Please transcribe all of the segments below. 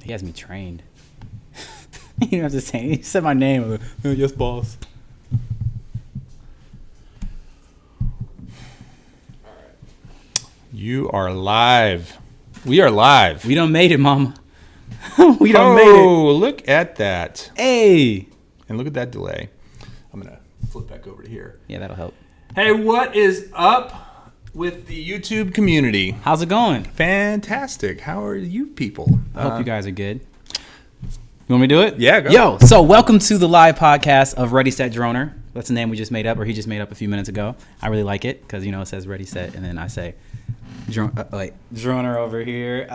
He has me trained. You don't have to say. He said my name. I'm like, oh, yes, boss. All right. You are live. We are live. We done made it, mama. We done made it. Oh, look at that. Hey. And look at that delay. I'm going to flip back over to here. Yeah, that'll help. Hey, what is up with the YouTube community? How's it going? Fantastic. How are you people? I hope you guys are good. You want me to do it? Yeah, go. Yo, so welcome to the live podcast of Ready, Set DRONR. That's the name we just made up, or he just made up a few minutes ago. I really like it because, you know, it says Ready, Set, and then I say DRONR over here.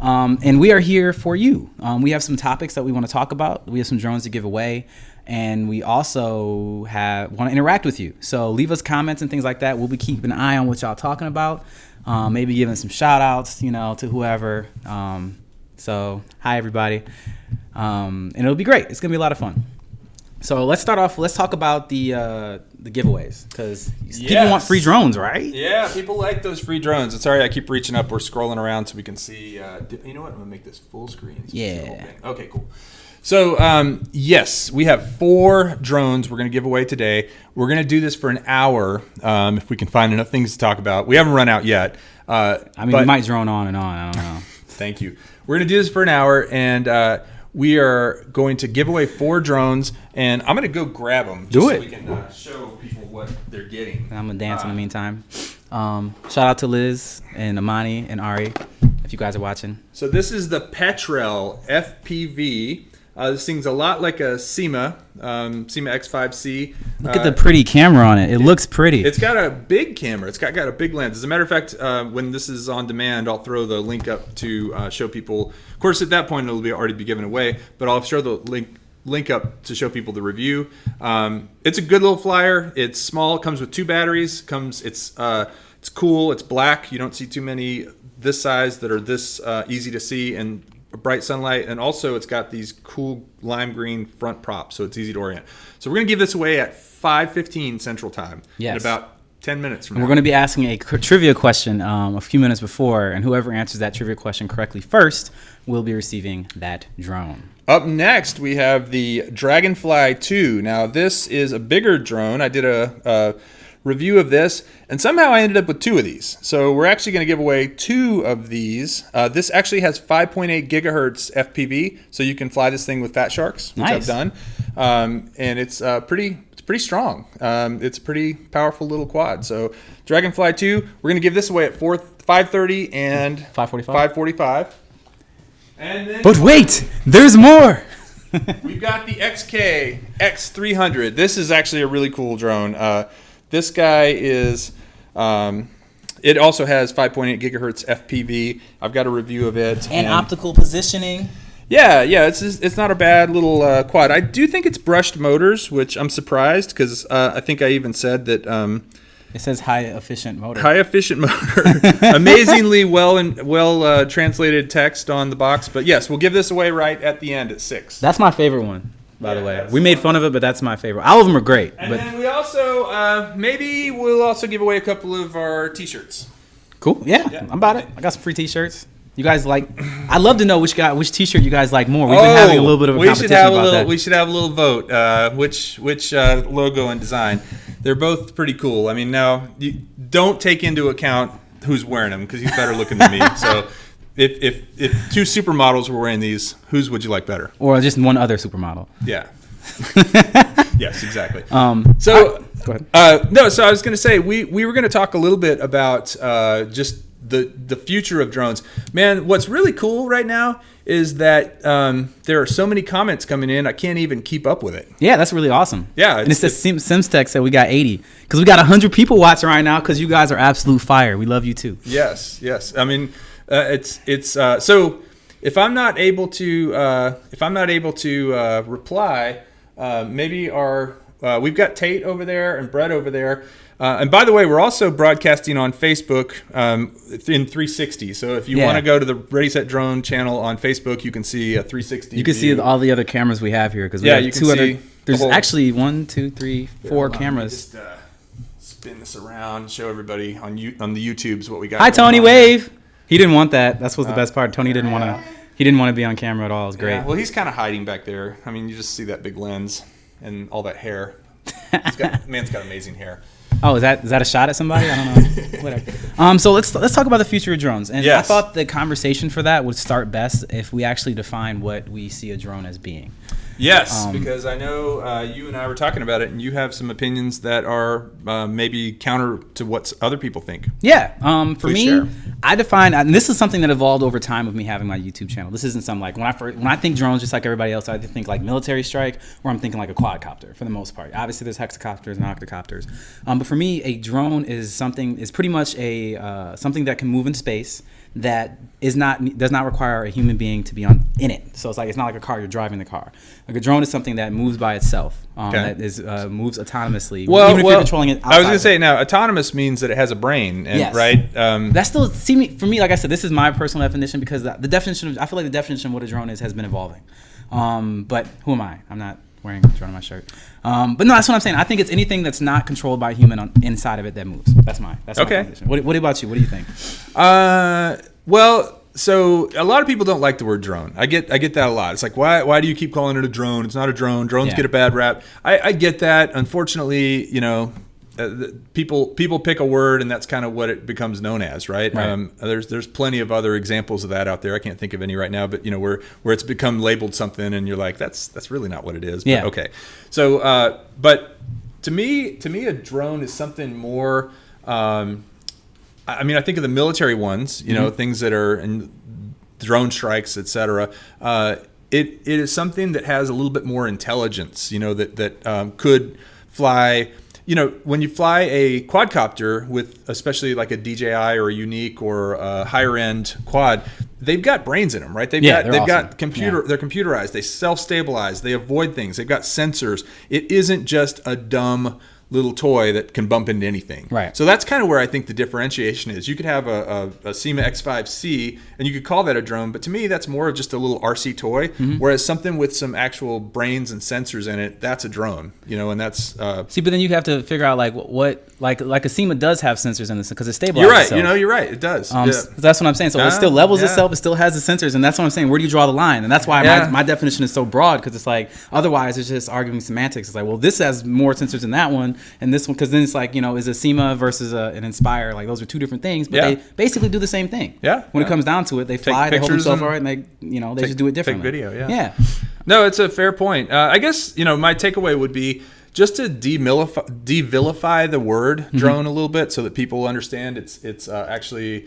And we are here for you. We have some topics that we want to talk about. We have some drones to give away. And we also want to interact with you. So leave us comments and things like that. We'll be keeping an eye on what y'all talking about. Maybe giving some shout outs, you know, to whoever. So hi, everybody. And it'll be great. It's going to be a lot of fun. So let's start off. Let's talk about the giveaways because people want free drones, right? Yeah, people like those free drones. And sorry, I keep reaching up. We're scrolling around so we can see. You know what? I'm going to make this full screen. So yeah. Okay, cool. So, yes, we have 4 drones we're going to give away today. We're going to do this for an hour if we can find enough things to talk about. We haven't run out yet. We might drone on and on. I don't know. Thank you. We're going to do this for an hour, and we are going to give away 4 drones, and I'm going to go grab them so we can show people what they're getting. I'm going to dance in the meantime. Shout out to Liz and Amani and Ari if you guys are watching. So this is the Petrel FPV. This thing's a lot like a SEMA X5C. Look at the pretty camera on it. It looks pretty. It's got a big camera. It's got a big lens. As a matter of fact, when this is on demand, I'll throw the link up to show people. Of course, at that point, it'll already be given away, but I'll show the link up to show people the review. It's a good little flyer. It's small. It comes with 2 batteries. It's cool. It's black. You don't see too many this size that are this easy to see and bright sunlight, and also it's got these cool lime green front props, so it's easy to orient. So we're going to give this away at 5:15 Central Time in about 10 minutes from now. We're going to be asking a trivia question a few minutes before, and whoever answers that trivia question correctly first will be receiving that drone. Up next, we have the Dragonfly 2. Now, this is a bigger drone. I did a review of this, and somehow I ended up with 2 of these. So we're actually going to give away 2 of these. This actually has 5.8 gigahertz FPV, so you can fly this thing with Fat Sharks, which I've done. And it's pretty strong. It's a pretty powerful little quad. So Dragonfly 2, we're going to give this away at 5:30 and 5:45. And then, but wait, there's more. We've got the XK X300. This is actually a really cool drone. This guy is, it also has 5.8 gigahertz FPV. I've got a review of it. And optical positioning. Yeah, it's not a bad little quad. I do think it's brushed motors, which I'm surprised because I think I even said that. It says high efficient motor. High efficient motor. Amazingly well translated text on the box. But yes, we'll give this away right at the end at 6. That's my favorite one. By the way, we made fun of it, but that's my favorite. All of them are great. And then we also, maybe we'll also give away a couple of our T-shirts. Cool. Yeah, I'm about it. I got some free T-shirts. You guys like? I'd love to know which T-shirt you guys like more. We've been having a little bit of a competition about that. We should have a little vote. Which logo and design? They're both pretty cool. I mean, now you don't take into account who's wearing them because he's better looking than me. So. If 2 supermodels were wearing these, whose would you like better? Or just one other supermodel? Yeah. Yes, exactly. Go ahead. No, so I was going to say we were going to talk a little bit about just the future of drones. Man, what's really cool right now is that there are so many comments coming in, I can't even keep up with it. Yeah, that's really awesome. Yeah. And it says SimsTech said we got 80. Because we got 100 people watching right now because you guys are absolute fire. We love you too. Yes. I mean... so if I'm not able to reply, maybe we've got Tate over there and Brett over there. And by the way, we're also broadcasting on Facebook in 360. So if you want to go to the Ready Set Drone channel on Facebook, you can see a 360. You can see all the other cameras we have here because we have 2 other. There's actually 1, 2, 3, 4 cameras. Just spin this around, show everybody on the YouTubes what we got. Hi, Tony. Wave. He didn't want that. That's what's the best part. Tony didn't want to. He didn't want to be on camera at all. It was great. Yeah, well, he's kind of hiding back there. I mean, you just see that big lens and all that hair. Man's got amazing hair. Oh, is that a shot at somebody? I don't know. Whatever. So let's talk about the future of drones. And I thought the conversation for that would start best if we actually define what we see a drone as being. Yes, because I know you and I were talking about it, and you have some opinions that are maybe counter to what other people think. Yeah. For Please me, share. I define, and this is something that evolved over time of me having my YouTube channel. This isn't something like when I think drones, just like everybody else, I either think like military strike or I'm thinking like a quadcopter for the most part. Obviously, there's hexacopters and octocopters, but for me, a drone is pretty much a something that can move in space that does not require a human being to be in it. So it's not like a car, you're driving the car. Like a drone is something that moves by itself, that is moves autonomously. Even if you're controlling it outside. I was going to say, now, autonomous means that it has a brain, and, yes. Right? That's still, for me, like I said, this is my personal definition because I feel like the definition of what a drone is has been evolving. But who am I? I'm not wearing a drone on my shirt. But no, that's what I'm saying. I think it's anything that's not controlled by a human inside of it that moves. That's my definition. What about you? What do you think? Well, so a lot of people don't like the word drone. I get that a lot. It's like, why do you keep calling it a drone? It's not a drone. Drones get a bad rap. I get that. Unfortunately, people pick a word, and that's kind of what it becomes known as, right? There's plenty of other examples of that out there. I can't think of any right now, but where it's become labeled something, and you're like, that's really not what it is. But, yeah. Okay. So, but to me, a drone is something more. I mean, I think of the military ones, things that are in drone strikes, etc. It is something that has a little bit more intelligence, that could fly. When you fly a quadcopter with, especially like a DJI or a Unique or a higher end quad, they've got brains in them, right? They've got computer. Yeah. They're computerized. They self-stabilize. They avoid things. They've got sensors. It isn't just a dumb little toy that can bump into anything. Right. So that's kind of where I think the differentiation is. You could have a SEMA X5C and you could call that a drone, but to me that's more of just a little RC toy, whereas something with some actual brains and sensors in it, that's a drone, and that's... See, but then you have to figure out like a SEMA does have sensors in this because it stabilizes You're right. itself. You're right. It does. That's what I'm saying. So it still levels itself. It still has the sensors, and that's what I'm saying. Where do you draw the line? And that's why my definition is so broad, because it's like otherwise it's just arguing semantics. It's like, well, this has more sensors than that one, and this one, because then it's like, is a SEMA versus an Inspire, like those are two different things, but they basically do the same thing. Yeah. When it comes down to it, they fly, they hold themselves all right, and they just do it differently. Take video. Yeah. No, it's a fair point. I guess my takeaway would be just to devilify the word drone a little bit, so that people understand it's actually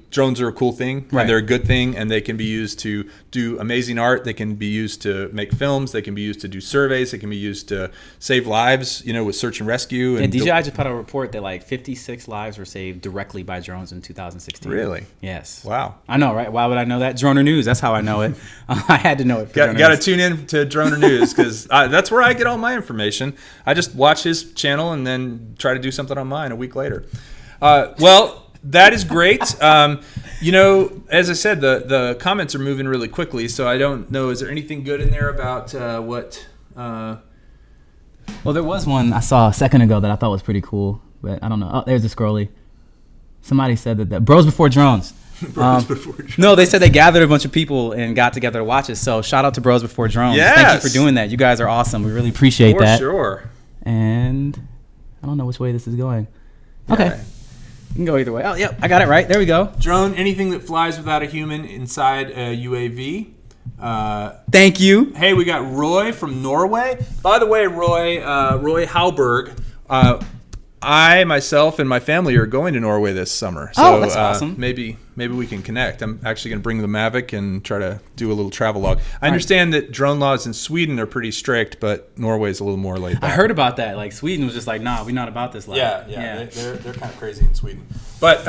drones are a cool thing, right. And they're a good thing, and they can be used to do amazing art. They can be used to make films. They can be used to do surveys. They can be used to save lives, with search and rescue. And DJI just put out a report that like 56 lives were saved directly by drones in 2016. Really? Yes. Wow. I know, right? Why would I know that? DRONR News. That's how I know it. I had to know it. Got to tune in to DRONR News, because that's where I get all my information. I just watch his channel and then try to do something on mine a week later. Well, that is great. As I said, the comments are moving really quickly, so I don't know. Is there anything good in there about what? Well, there was one I saw a second ago that I thought was pretty cool, but I don't know. Oh, there's a scrolly. Somebody said that Bros Before Drones. No, they said they gathered a bunch of people and got together to watch it. So shout out to Bros Before Drones. Yes. Thank you for doing that. You guys are awesome. We really appreciate that. For sure. And I don't know which way this is going. Okay. Yeah. You can go either way. Oh, yep. I got it right. There we go. Drone, anything that flies without a human inside a UAV. Thank you. Hey, we got Roy from Norway. By the way, Roy Hauberg, I, myself, and my family are going to Norway this summer. So that's awesome. Maybe we can connect. I'm actually going to bring the Mavic and try to do a little travel log. I understand that drone laws in Sweden are pretty strict, but Norway's a little more laid back. I heard about that. Like Sweden was just like, nah, we're not about this life. Yeah. They're kind of crazy in Sweden. But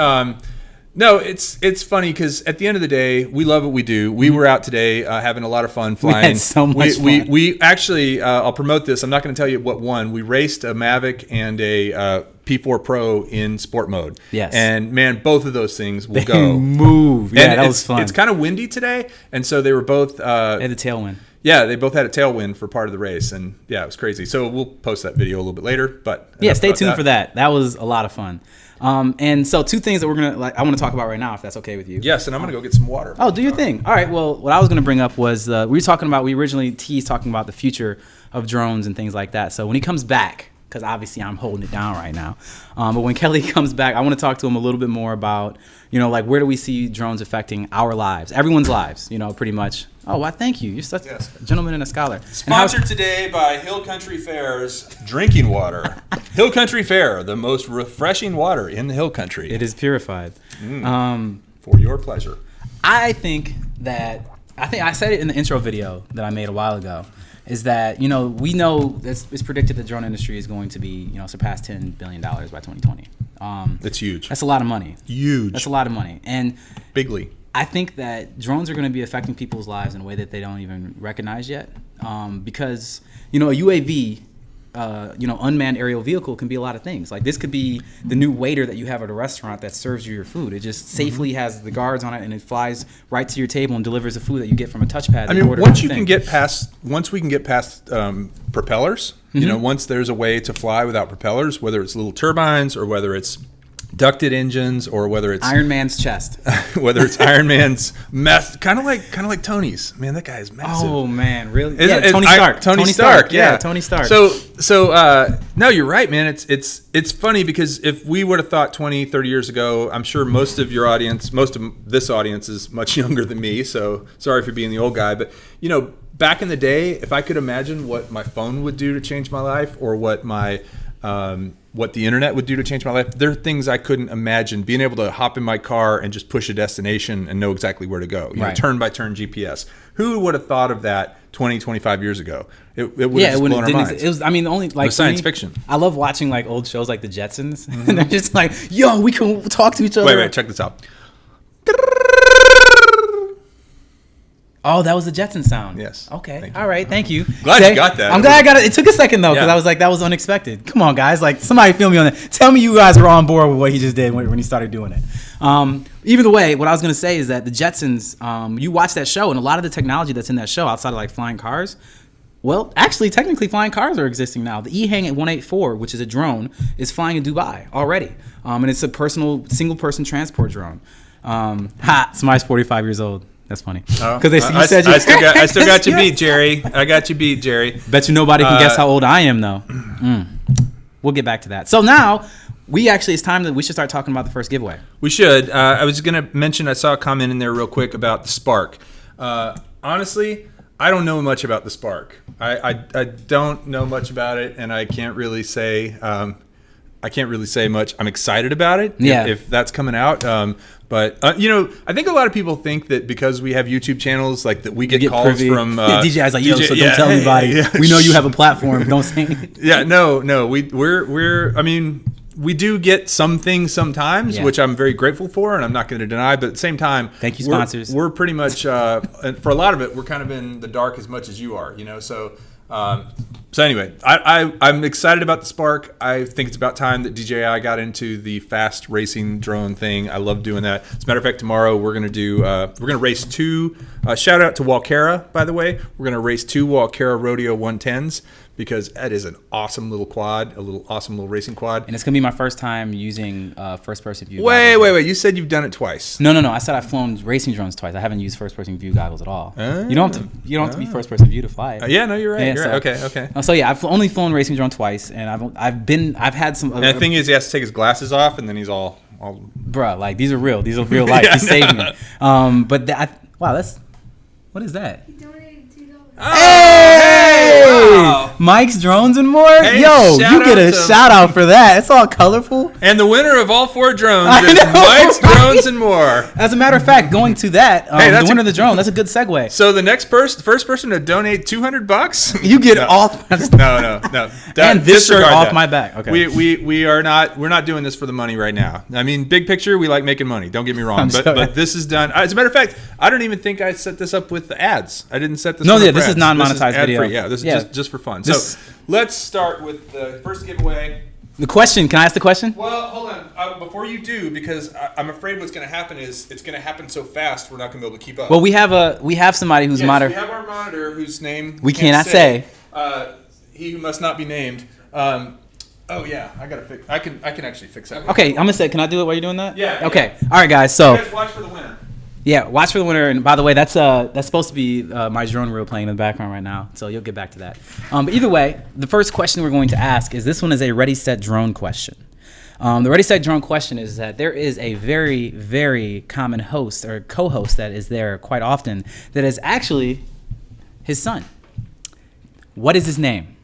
no, it's funny because at the end of the day, we love what we do. We were out today having a lot of fun flying. We had so much fun. We actually, I'll promote this. I'm not going to tell you what won. We raced a Mavic and a P4 Pro in sport mode. Yes. And man, both of those things will go. Move. Yeah, and that was fun. It's kind of windy today, and so they were both. They had a tailwind. Yeah, they both had a tailwind for part of the race, and yeah, it was crazy. So we'll post that video a little bit later. But yeah, stay tuned for that. That was a lot of fun. And so 2 things that I want to talk about right now, if that's okay with you. Yes, and I'm gonna go get some water. Oh, do your thing. All right. Well, what I was gonna bring up was we originally teased talking about the future of drones and things like that. So when he comes back, because obviously I'm holding it down right now, but when Kelly comes back, I want to talk to him a little bit more about, like where do we see drones affecting our lives, everyone's lives, pretty much. Oh, why? Thank you. You're such a gentleman and a scholar. Sponsored today by Hill Country Fair's drinking water. Hill Country Fair, the most refreshing water in the Hill Country. It is purified. For your pleasure. I think I said it in the intro video that I made a while ago, is that, we know it's predicted the drone industry is going to be, surpass $10 billion by 2020. That's huge. That's a lot of money. Huge. That's a lot of money. And bigly. I think that drones are going to be affecting people's lives in a way that they don't even recognize yet. Because, a UAV, unmanned aerial vehicle can be a lot of things. Like this could be the new waiter that you have at a restaurant that serves you your food. It just safely has the guards on it, and it flies right to your table and delivers the food that you get from a touchpad. I mean, once we can get past propellers, once there's a way to fly without propellers, whether it's little turbines or whether it's ducted engines or whether it's Iron Man's chest, whether it's Iron Man's mess, kind of like Tony's. Man, that guy is massive. Oh man, really? Tony Stark. Tony Stark. Yeah, Tony Stark. So no, you're right, man. It's funny because if we would have thought 20, 30 years ago, I'm sure most of this audience is much younger than me. So sorry for being the old guy, but back in the day, if I could imagine what my phone would do to change my life, or what the internet would do to change my life, there are things I couldn't imagine. Being able to hop in my car and just push a destination and know exactly where to go. Turn by turn GPS. Who would have thought of that 20, 25 years ago? It would have just blown our minds. It was, it was science fiction. I love watching old shows like The Jetsons. And they're just like, yo, we can talk to each other. Wait, check this out. Oh, that was the Jetson sound. Yes. Okay. All right. Thank you. Glad you got that. I'm glad I got it. It took a second though, because I was like, that was unexpected. Come on, guys. Somebody feel me on that. Tell me you guys were on board with what he just did when he started doing it. Either way, what I was gonna say is that the Jetsons, you watch that show, and a lot of the technology that's in that show, outside of flying cars, well, actually, technically, flying cars are existing now. The E-Hang 184, which is a drone, is flying in Dubai already, and it's a single-person transport drone. Somebody's 45 years old. That's funny. Because you said I still got you beat, Jerry. I got you beat, Jerry. Bet you nobody can guess how old I am, though. We'll get back to that. So now, it's time that we should start talking about the first giveaway. We should. I was going to mention, I saw a comment in there real quick about the Spark. Honestly, I don't know much about the Spark. I don't know much about it, and I can't really say much. I'm excited about it. If that's coming out. But I think a lot of people think that because we have YouTube channels, that we get calls privy from DJI's like, don't tell anybody. Yeah. We know you have a platform. Don't say anything. Yeah, no. We do get some things sometimes, which I'm very grateful for, and I'm not going to deny. But at the same time, thank you, sponsors. We're pretty much for a lot of it, we're kind of in the dark as much as you are. So anyway, I'm excited about the Spark. I think it's about time that DJI got into the fast racing drone thing. I love doing that. As a matter of fact, tomorrow we're gonna race 2. Shout out to Walkera, by the way. We're gonna race 2 Walkera Rodeo 110s because that is an awesome little quad, awesome little racing quad. And it's gonna be my first time using first-person view. Wait! You said you've done it twice. No. I said I've flown racing drones twice. I haven't used first-person view goggles at all. You don't have to be first-person view to fly it. Yeah, no, you're right. Okay. So yeah, I've only flown racing drone twice, and I've had some. And the thing is, he has to take his glasses off, and then he's all. Bruh, these are real. These are real life. He saved me. What is that? He donated $2. Hey! Wow. Mike's Drones and More? Hey, yo, you get a shout out for that. It's all colorful. And the winner of all 4 drones is Mike's Drones and More. As a matter of fact, going to that, the winner of the drone, that's a good segue. So the first person to donate $200, you get off. No. And this shirt off my back. Okay. We're not doing this for the money right now. I mean, big picture, we like making money. Don't get me wrong. But this is done. As a matter of fact, I don't even think I set this up with the ads. I didn't set this up. This is non-monetized video. Yeah, this is just for fun. So let's start with the first giveaway. The question. Can I ask the question? Well, hold on. Before you do, because I'm afraid what's going to happen is it's going to happen so fast we're not going to be able to keep up. Well, we have somebody who's We have our monitor, whose name we cannot say. He who must not be named. Oh yeah, I gotta fix. I can actually fix that. Okay, I'm gonna say. Can I do it while you're doing that? Yeah. Okay. All right, guys. So. You guys watch for the winner. Yeah, watch for the winner. And by the way, that's supposed to be my drone reel playing in the background right now. So you'll get back to that. But either way, the first question we're going to ask is this one is a Ready Set Drone question. The Ready Set Drone question is that there is a very, very common host or co-host that is there quite often that is actually his son. What is his name?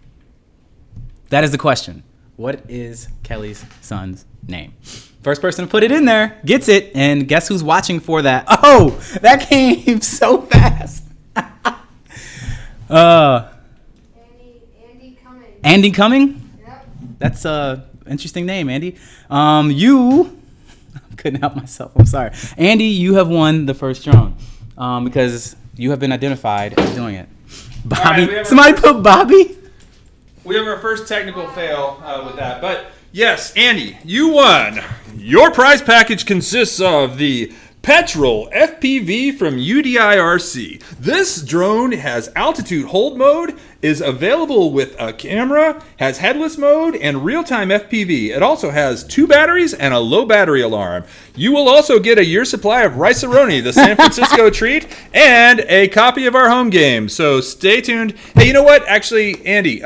That is the question. What is Kelly's son's name? First person to put it in there gets it, and guess who's watching for that? Oh, that came so fast. Andy Cumming. Andy Cumming? Yep. That's a interesting name, Andy. You couldn't help myself. I'm sorry, Andy. You have won the first drone because you have been identified as doing it. Bobby, right, somebody put Bobby. We have our first technical fail with that, but yes, Andy, you won. Your prize package consists of the Petrol FPV from UDIRC. This drone has altitude hold mode, is available with a camera, has headless mode, and real-time FPV. It also has 2 batteries and a low battery alarm. You will also get a year's supply of Rice-A-Roni, the San Francisco treat, and a copy of our home game. So stay tuned. Hey, you know what? Actually, Andy,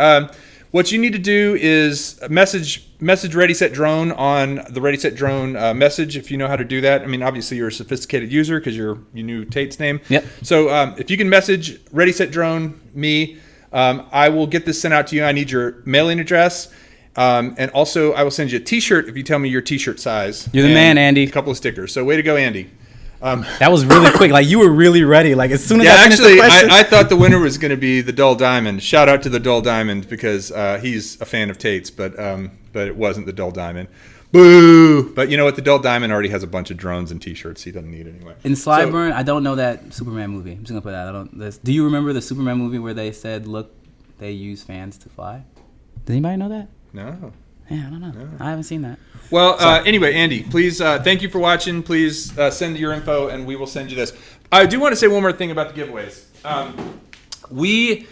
what you need to do is message Ready Set Drone on the Ready Set Drone message if you know how to do that. I mean, obviously you're a sophisticated user because you knew Tate's name. Yep. So if you can message Ready Set Drone me, I will get this sent out to you. I need your mailing address, and also I will send you a T-shirt if you tell me your T-shirt size. You're the man, Andy. A couple of stickers. So way to go, Andy. That was really quick. Like you were really ready. Like as soon as I finished the question. I thought the winner was going to be the Dull Diamond. Shout out to the Dull Diamond because he's a fan of Tate's, but it wasn't the Dull Diamond. Boo! But you know what? The Dull Diamond already has a bunch of drones and T-shirts. He doesn't need it anyway. In Slyburn, I don't know that Superman movie. I'm just gonna put that. Do you remember the Superman movie where they said, "Look, they use fans to fly"? Does anybody know that? No. Yeah, I don't know. No. I haven't seen that. Well, anyway, Andy, please, thank you for watching. Please send your info, and we will send you this. I do want to say one more thing about the giveaways. We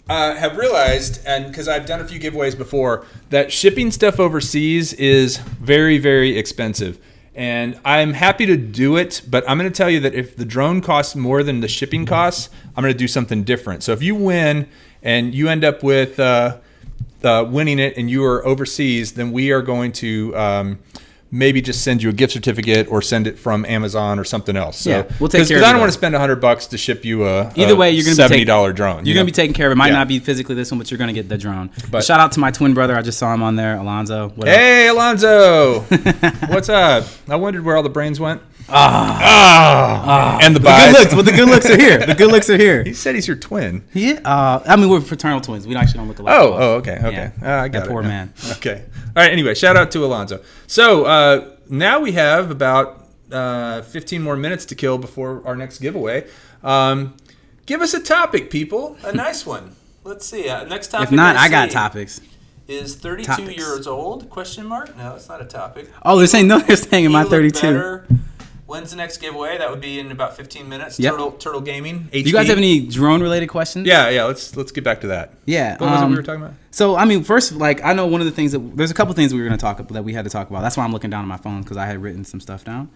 have realized, and because I've done a few giveaways before, that shipping stuff overseas is very, very expensive. And I'm happy to do it, but I'm going to tell you that if the drone costs more than the shipping costs, I'm going to do something different. So if you win and you end up with winning it and you are overseas, then we are going to maybe just send you a gift certificate or send it from Amazon or something else. So, yeah, we'll take care of it. Because I don't want to spend $100 to ship you either way, you're going to be $70 drone. You're going to be taken care of. It might not be physically this one, but you're going to get the drone. But shout out to my twin brother. I just saw him on there, Alonzo. Hey, Alonzo. What's up? I wondered where all the brains went. And the good looks. But the good looks are here. The good looks are here. He said he's your twin. I mean, we're fraternal twins. We actually don't look alike. Okay. Yeah. I got that it. poor man. Okay. All right. Anyway, shout out to Alonzo. So now we have about 15 more minutes to kill before our next giveaway. Give us a topic, people. A nice one. Let's see. Next topic. If not, I got topics. Is 32 years old? Question mark? No, it's not a topic. Oh, they're saying no. They're saying, am I 32? Better. When's the next giveaway? That would be in about 15 minutes. Yep. Turtle Gaming. Do you guys have any drone related questions? Yeah. Let's get back to that. Yeah. What was it we were talking about? So I mean, first, I know one of the things there's a couple things we were going to talk about that we had to talk about. That's why I'm looking down at my phone because I had written some stuff down.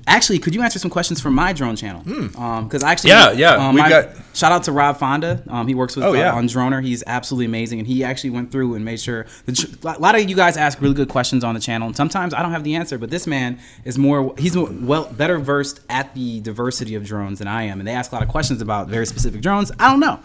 Actually, could you answer some questions from my drone channel? Because actually, shout out to Rob Fonda. He works with on DRONR. He's absolutely amazing, and he actually went through and made sure. A lot of you guys ask really good questions on the channel, and sometimes I don't have the answer. But this man is better versed at the diversity of drones than I am, and they ask a lot of questions about very specific drones. I don't know.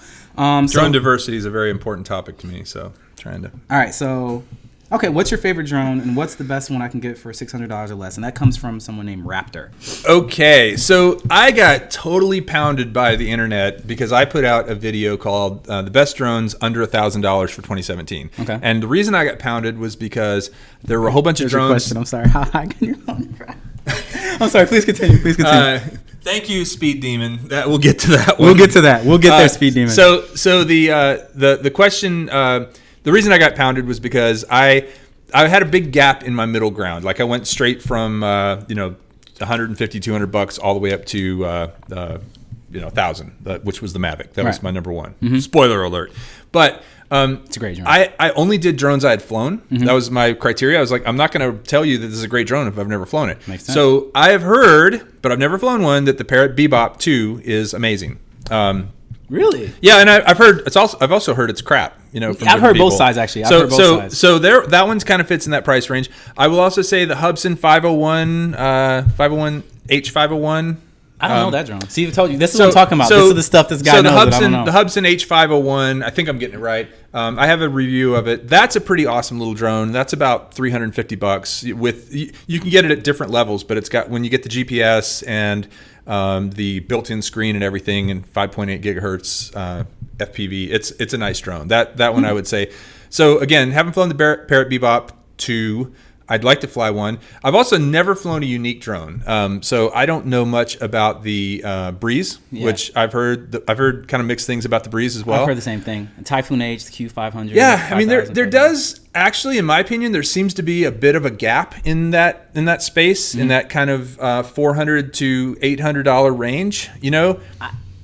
Drone diversity is a very important topic to me, so trying to. All right, so. Okay, what's your favorite drone, and what's the best one I can get for $600 or less? And that comes from someone named Raptor. Okay, so I got totally pounded by the internet because I put out a video called "The Best Drones Under $1,000 for 2017." Okay, and the reason I got pounded was because there were a whole bunch of drones. Question. I'm sorry. How high can your phone drive? I'm sorry. Please continue. Thank you, Speed Demon. We'll get to that one. We'll get to that. We'll get there, Speed Demon. So the question. The reason I got pounded was because I had a big gap in my middle ground. Like I went straight from $150, $200 all the way up to 1,000, which was the Mavic. That Right. was my number one. Spoiler alert. But It's a great drone. I only did drones I had flown. That was my criteria. I was like, I'm not going to tell you that this is a great drone if I've never flown it. Makes sense. So I have heard, but I've never flown one, that the Parrot Bebop 2 is amazing. Really? Yeah, and I've heard I've also heard it's crap. From I've different heard both people. sides, actually. I've heard both sides. So there, that one's kind of fits in that price range. I will also say the Hubsan 501, 501 H501. I don't know that drone. See, I told you. This is what I'm talking about. This is the stuff this guy knows that I don't know. The Hubsan H501, I think I'm getting it right. I have a review of it. That's a pretty awesome little drone. That's about $350. You can get it at different levels, but it's got, when you get the GPS and the built-in screen and everything, and 5.8 gigahertz FPV, it's a nice drone. That one I would say. So again, haven't flown the Parrot Bebop 2. I'd like to fly one. I've also never flown a unique drone, so I don't know much about the Breeze, which I've heard kind of mixed things about the Breeze as well. I've heard the same thing. Typhoon H, the Q500. Yeah, I mean there does actually, in my opinion, there seems to be a bit of a gap in that space, in that kind of $400 to $800 range.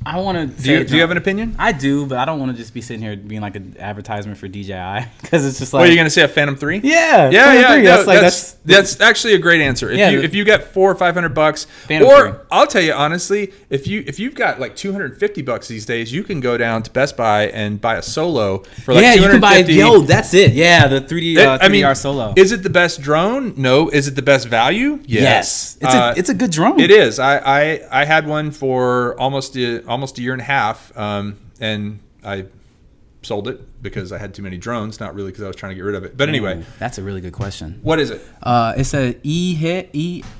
I want to. Do you have an opinion? I do, but I don't want to just be sitting here being like an advertisement for DJI because it's just like. What are you going to say? A Phantom 3? Yeah. Yeah. No, that's actually a great answer. If you got $400 or $500, Phantom or 3. I'll tell you honestly, if you've got like $250 these days, you can go down to Best Buy and buy a Solo for like $250. You can buy. That's it. Yeah, the 3DR Solo. Is it the best drone? No. Is it the best value? Yes. It's a good drone. It is. I had one for almost a year and a half, and I sold it because I had too many drones, not really because I was trying to get rid of it. But anyway. That's a really good question. What is it? It's a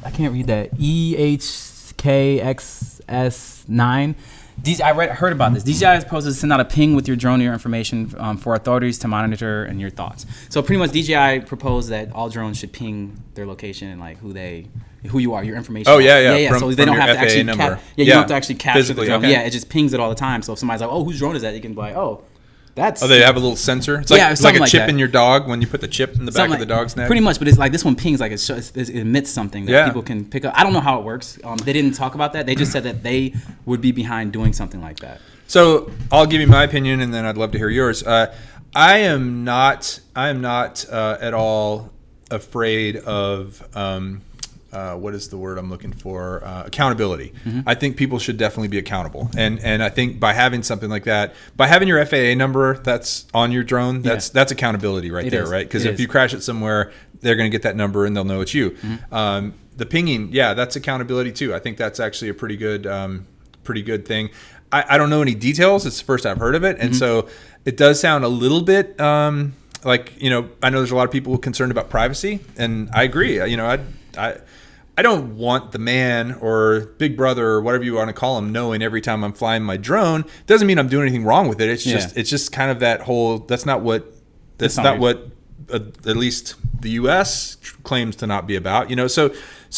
I can't read that. EHKXS9. I heard about this. DJI is supposed to send out a ping with your drone or your information for authorities to monitor and your thoughts. So pretty much DJI proposed that all drones should ping their location and like who you are, your information. Oh yeah. So they don't have to actually number. you don't have to actually capture physically, the drone. okay. Yeah, it just pings it all the time. So if somebody's like, oh, whose drone is that? You can be like, oh, that's. Oh, they have a little sensor. It's like a chip that. in your dog when you put the chip in the back of the dog's neck. Pretty much, but it's like this one pings like it emits something that people can pick up. I don't know how it works. They didn't talk about that. They just said that they would be behind doing something like that. So I'll give you my opinion, and then I'd love to hear yours. I am not at all afraid of what is the word I'm looking for? Accountability. I think people should definitely be accountable, and I think by having something like that, by having your FAA number that's on your drone, that's accountability right there, right? Because if you crash it somewhere, they're going to get that number and they'll know it's you. The pinging, that's accountability too. I think that's actually a pretty good thing. I don't know any details. It's the first I've heard of it, and so it does sound a little bit like, I know there's a lot of people concerned about privacy, and I agree. I don't want the man or big brother or whatever you want to call him knowing every time I'm flying my drone. Doesn't mean I'm doing anything wrong with it. It's just kind of that whole. That's not what at least the U.S. claims to not be about. So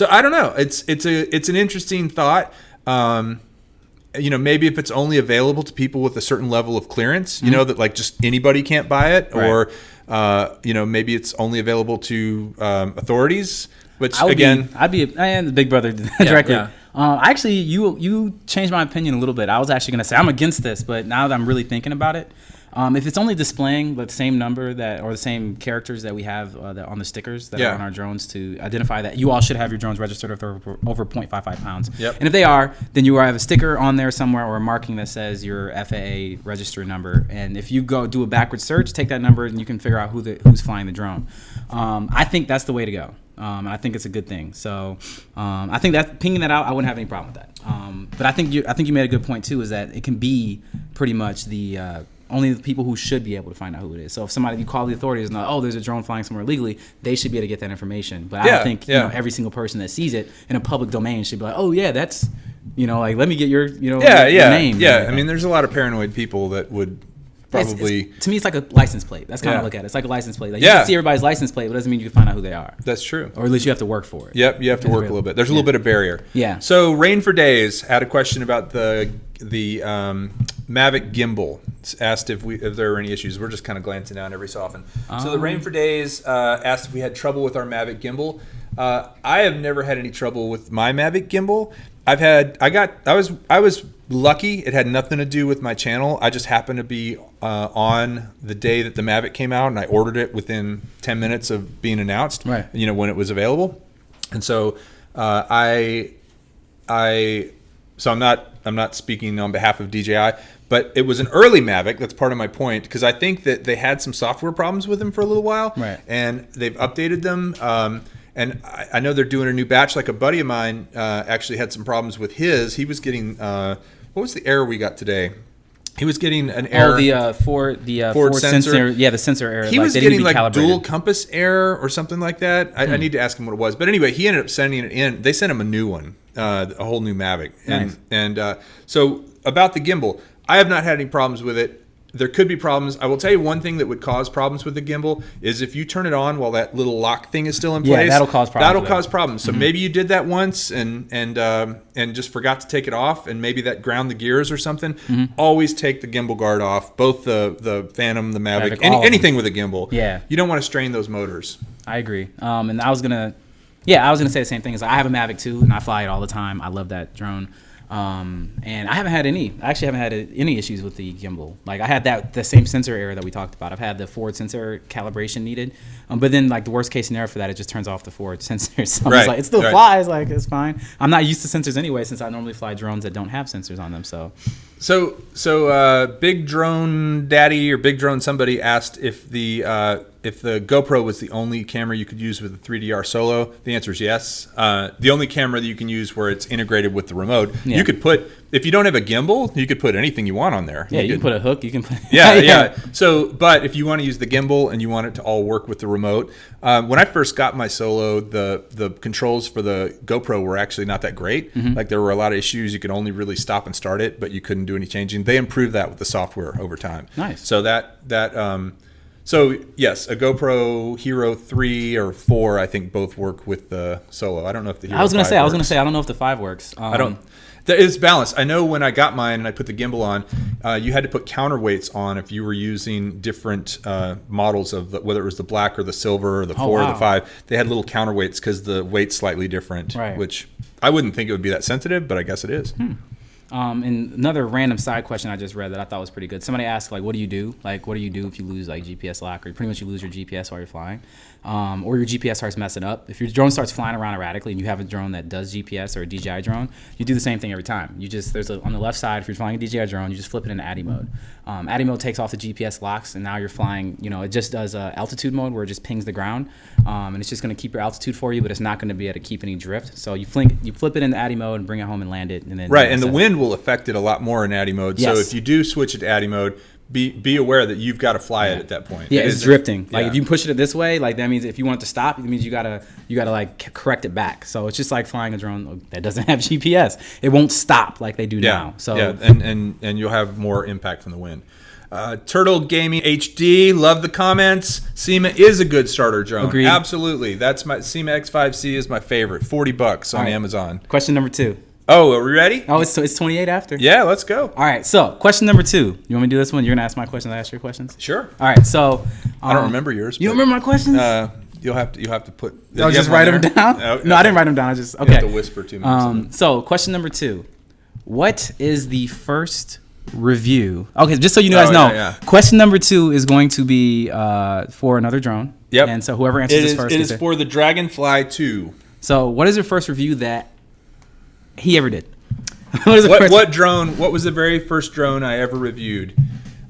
I don't know. It's an interesting thought. Maybe if it's only available to people with a certain level of clearance, that like just anybody can't buy it, or maybe it's only available to authorities. Which I am the big brother directly. Yeah. Actually, you changed my opinion a little bit. I was actually going to say I'm against this, but now that I'm really thinking about it, if it's only displaying the same number or the same characters that we have on the stickers that are on our drones to identify that you all should have your drones registered if they're over 0.55 pounds. Yep. And if they are, then you have a sticker on there somewhere or a marking that says your FAA register number. And if you go do a backward search, take that number and you can figure out who's flying the drone. I think that's the way to go. And I think it's a good thing. So I think that pinging that out, I wouldn't have any problem with that. But I think you made a good point too, is that it can be pretty much only the people who should be able to find out who it is. So if you call the authorities and there's a drone flying somewhere illegally, they should be able to get that information. But I don't think every single person that sees it in a public domain should be like, oh yeah, that's let me get your your name. Yeah, I mean, there's a lot of paranoid people that would. Probably. To me, it's like a license plate. That's kind of look at it. It's like a license plate. Like you can see everybody's license plate, but it doesn't mean you can find out who they are. That's true. Or at least you have to work for it. Yep, you have to work a little bit. There's a little bit of barrier. Yeah. So Rain for Days had a question about the Mavic gimbal. It's asked if there are any issues. We're just kind of glancing down every so often. So the Rain for Days asked if we had trouble with our Mavic gimbal. I have never had any trouble with my Mavic gimbal. I was lucky. It had nothing to do with my channel. I just happened to be on the day that the Mavic came out, and I ordered it within 10 minutes of being announced. Right. You know, when it was available, and so I'm not speaking on behalf of DJI, but it was an early Mavic. That's part of my point, because I think that they had some software problems with them for a little while, right, and they've updated them. And I know they're doing a new batch. Like a buddy of mine actually had some problems with his. He was getting what was the error we got today? He was getting an error. Oh, the Ford sensor. Yeah, the sensor error. He was getting like dual compass error or something like that. I need to ask him what it was. But anyway, he ended up sending it in. They sent him a new one, a whole new Mavic. Nice. And so about the gimbal, I have not had any problems with it. There could be problems. I will tell you one thing that would cause problems with the gimbal is if you turn it on while that little lock thing is still in place. Yeah, that'll cause problems. That'll cause problems. So maybe you did that once and just forgot to take it off, and maybe that ground the gears or something. Always take the gimbal guard off, both the Phantom, the Mavic, anything with a gimbal. Yeah. You don't want to strain those motors. I agree. And I was gonna say the same thing. I have a Mavic too, and I fly it all the time. I love that drone. And I actually haven't had any issues with the gimbal. Like I had the same sensor error that we talked about. I've had the forward sensor calibration needed, but then like the worst case scenario for that, it just turns off the forward sensor. So right. Like, it still flies, like it's fine. I'm not used to sensors anyway, since I normally fly drones that don't have sensors on them. So Big Drone Daddy or Big Drone somebody asked if the GoPro was the only camera you could use with the 3DR Solo. The answer is yes. The only camera that you can use where it's integrated with the remote. Yeah. You could put, if you don't have a gimbal, you could put anything you want on there. Yeah, you can put a hook. You can put. Yeah. So, but if you want to use the gimbal and you want it to all work with the remote, when I first got my Solo, the controls for the GoPro were actually not that great. Like there were a lot of issues. You could only really stop and start it, but you couldn't do any changing. They improved that with the software over time. Nice. So So yes, a GoPro Hero 3 or 4, I think both work with the Solo. I don't know if the Hero 5 works. I was gonna say I don't know if the 5 works. I don't. It's balanced. I know when I got mine and I put the gimbal on, you had to put counterweights on if you were using different models of whether it was the black or the silver or the 4 or the 5. They had little counterweights because the weight's slightly different, right. Which I wouldn't think it would be that sensitive, but I guess it is. And another random side question I just read that I thought was pretty good. Somebody asked, like, what do you do? Like, what do you do if you lose, like, GPS lock? Or pretty much you lose your GPS while you're flying. Or your GPS starts messing up. If your drone starts flying around erratically and you have a drone that does GPS or a DJI drone, you do the same thing every time. You just, on the left side, if you're flying a DJI drone, you just flip it into ADI mode. ADI mode takes off the GPS locks, and now you're flying, it just does altitude mode where it just pings the ground. And it's just going to keep your altitude for you, but it's not going to be able to keep any drift. So you flip it into ADI mode and bring it home and land it. And then right, and the wind will affect it a lot more in ADI mode. Yes. So if you do switch it to ADI mode, be aware that you've got to fly it at that point. Yeah, it's drifting. Like if you push it this way, like that means if you want it to stop, it means you gotta like correct it back. So it's just like flying a drone that doesn't have GPS. It won't stop like they do now. So and you'll have more impact from the wind. Turtle Gaming HD, love the comments. SEMA is a good starter drone. Agreed. Absolutely. That's my SEMA X5C is my favorite. $40 on Amazon. Question number 2. Oh, are we ready? Oh, it's 28 after. Yeah, let's go. All right, so question number 2. You want me to do this one? You're gonna ask my questions. I ask your questions. Sure. All right, so I don't remember yours. You don't remember my questions? You'll have to put. I'll just write them down. No, I didn't write them down. I just okay. You have to whisper to me. So question number 2. What is the first review? Okay, just so you guys know, question number 2 is going to be for another drone. Yep. And so whoever answers this first. It is for the Dragonfly 2. So what is your first review that he ever did? What drone? What was the very first drone I ever reviewed?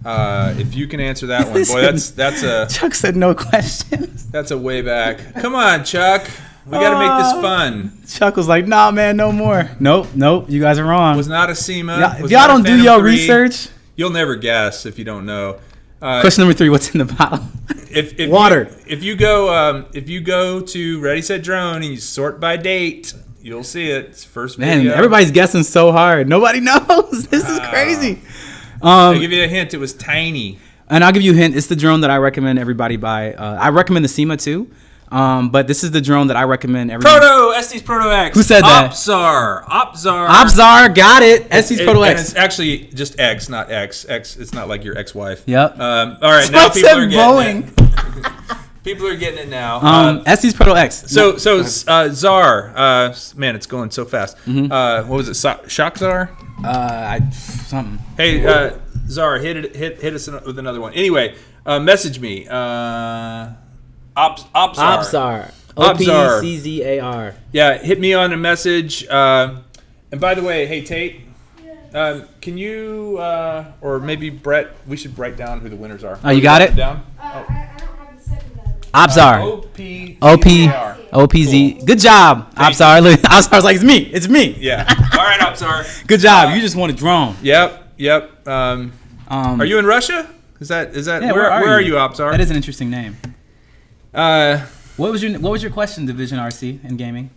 If you can answer that one, boy, that's a. Chuck said no questions. That's a way back. Come on, Chuck. We got to make this fun. Chuck was like, "Nah, man, no more." Nope. You guys are wrong. Was not a SEMA. If y'all don't do your research, you'll never guess if you don't know. Question number 3: what's in the bottle? If Water. If you go to Ready Set Drone and you sort by date. You'll see it. It's first video. Man, everybody's guessing so hard. Nobody knows. This is crazy. I'll give you a hint. It was tiny. And I'll give you a hint. It's the drone that I recommend everybody buy. I recommend the SEMA too. But this is the drone that I recommend everybody. Estes Proto X. Who said that? Opzar. Got it. Estes Proto X. And it's actually just X, not X. X. It's not like your ex-wife. Yep. All right. Now people are getting it. People are getting it now. Estes Proto X. So Czar, man, it's going so fast. What was it? Shock Czar? Something. Hey, Czar, hit us with another one. Anyway, message me. Opzar. OPCZAR. Yeah, hit me on a message. And by the way, hey Tate, can you or maybe Brett? We should write down who the winners are. Oh, you got it? Down? I don't have the second letter. Opzar. OPZ. Cool. Good job, Opzar. Look, Opzar's like, it's me. Yeah. All right, Opzar. Good job. You just won a drone. Yep. Are you in Russia? Is that? Yeah, where are you, Opzar? That is an interesting name. What was your question, Division RC in gaming?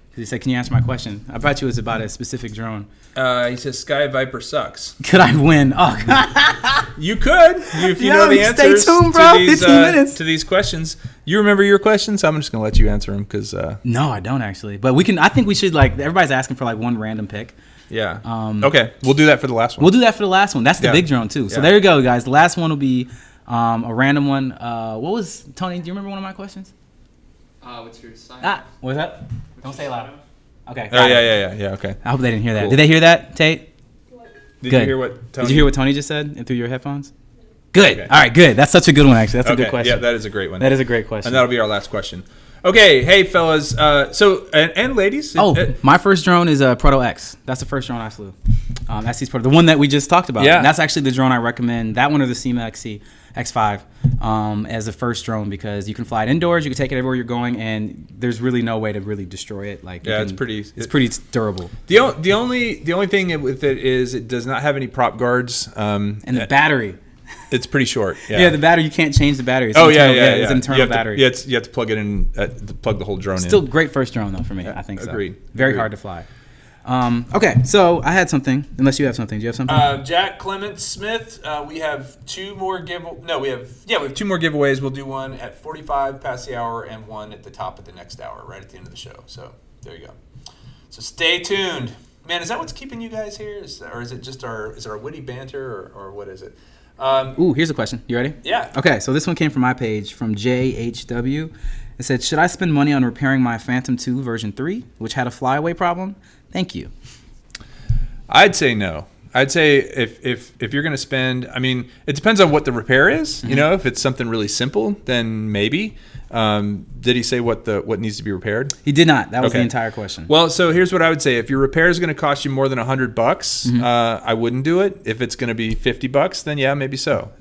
Because he said, "Can you answer my question?" I bet you it was about a specific drone. He says Sky Viper sucks. Could I win? Oh, God. You could if you know the answers. Stay tuned, bro. To these, 15 minutes to these questions. You remember your questions? I'm just gonna let you answer them because. No, I don't actually. But we can. I think we should everybody's asking for one random pick. Yeah. Okay, we'll do that for the last one. We'll do that for the last one. That's the big drone too. So there you go, guys. The last one will be a random one. What was Tony? Do you remember one of my questions? What's your sign? What was that? Don't say it loud. Okay. Oh yeah. Okay. I hope they didn't hear that. Cool. Did they hear that, Tate? Did Good. you hear what? Tony? Did you hear what Tony just said through your headphones? Good. Okay. All right. Good. That's such a good one. Actually, that's a good question. Yeah, that is a great one. That is a great question. And that'll be our last question. Okay, hey fellas. And ladies. My first drone is a Proto X. That's the first drone I flew. That's the one that we just talked about. Yeah. And that's actually the drone I recommend. That one or the SEMA XC X5 as the first drone because you can fly it indoors. You can take it everywhere you're going, and there's really no way to really destroy it. It's pretty durable. The only thing with it is it does not have any prop guards. And the battery. It's pretty short. Yeah, the battery, you can't change the battery. It's It's an internal battery. You have to plug it in, plug the whole drone in. Still great first drone, though, for me. I think so. Agreed. Very hard to fly. Okay, so I had something. Unless you have something. Do you have something? Jack Clement Smith, we have two more we have two more giveaways. We'll do one at 45 past the hour and one at the top of the next hour, right at the end of the show. So there you go. So stay tuned. Man, is that what's keeping you guys here? Or is it just our witty banter or what is it? Here's a question. You ready? Yeah. Okay, so this one came from my page from JHW. It said, should I spend money on repairing my Phantom 2 version 3, which had a flyaway problem? Thank you. I'd say no. I'd say if you're going to spend, I mean, it depends on what the repair is. Mm-hmm. You know, if it's something really simple, then maybe. Did he say what needs to be repaired? He did not. That was the entire question. Well, so here's what I would say: if your repair is going to cost you more than $100, mm-hmm. I wouldn't do it. If it's going to be $50, then yeah, maybe so.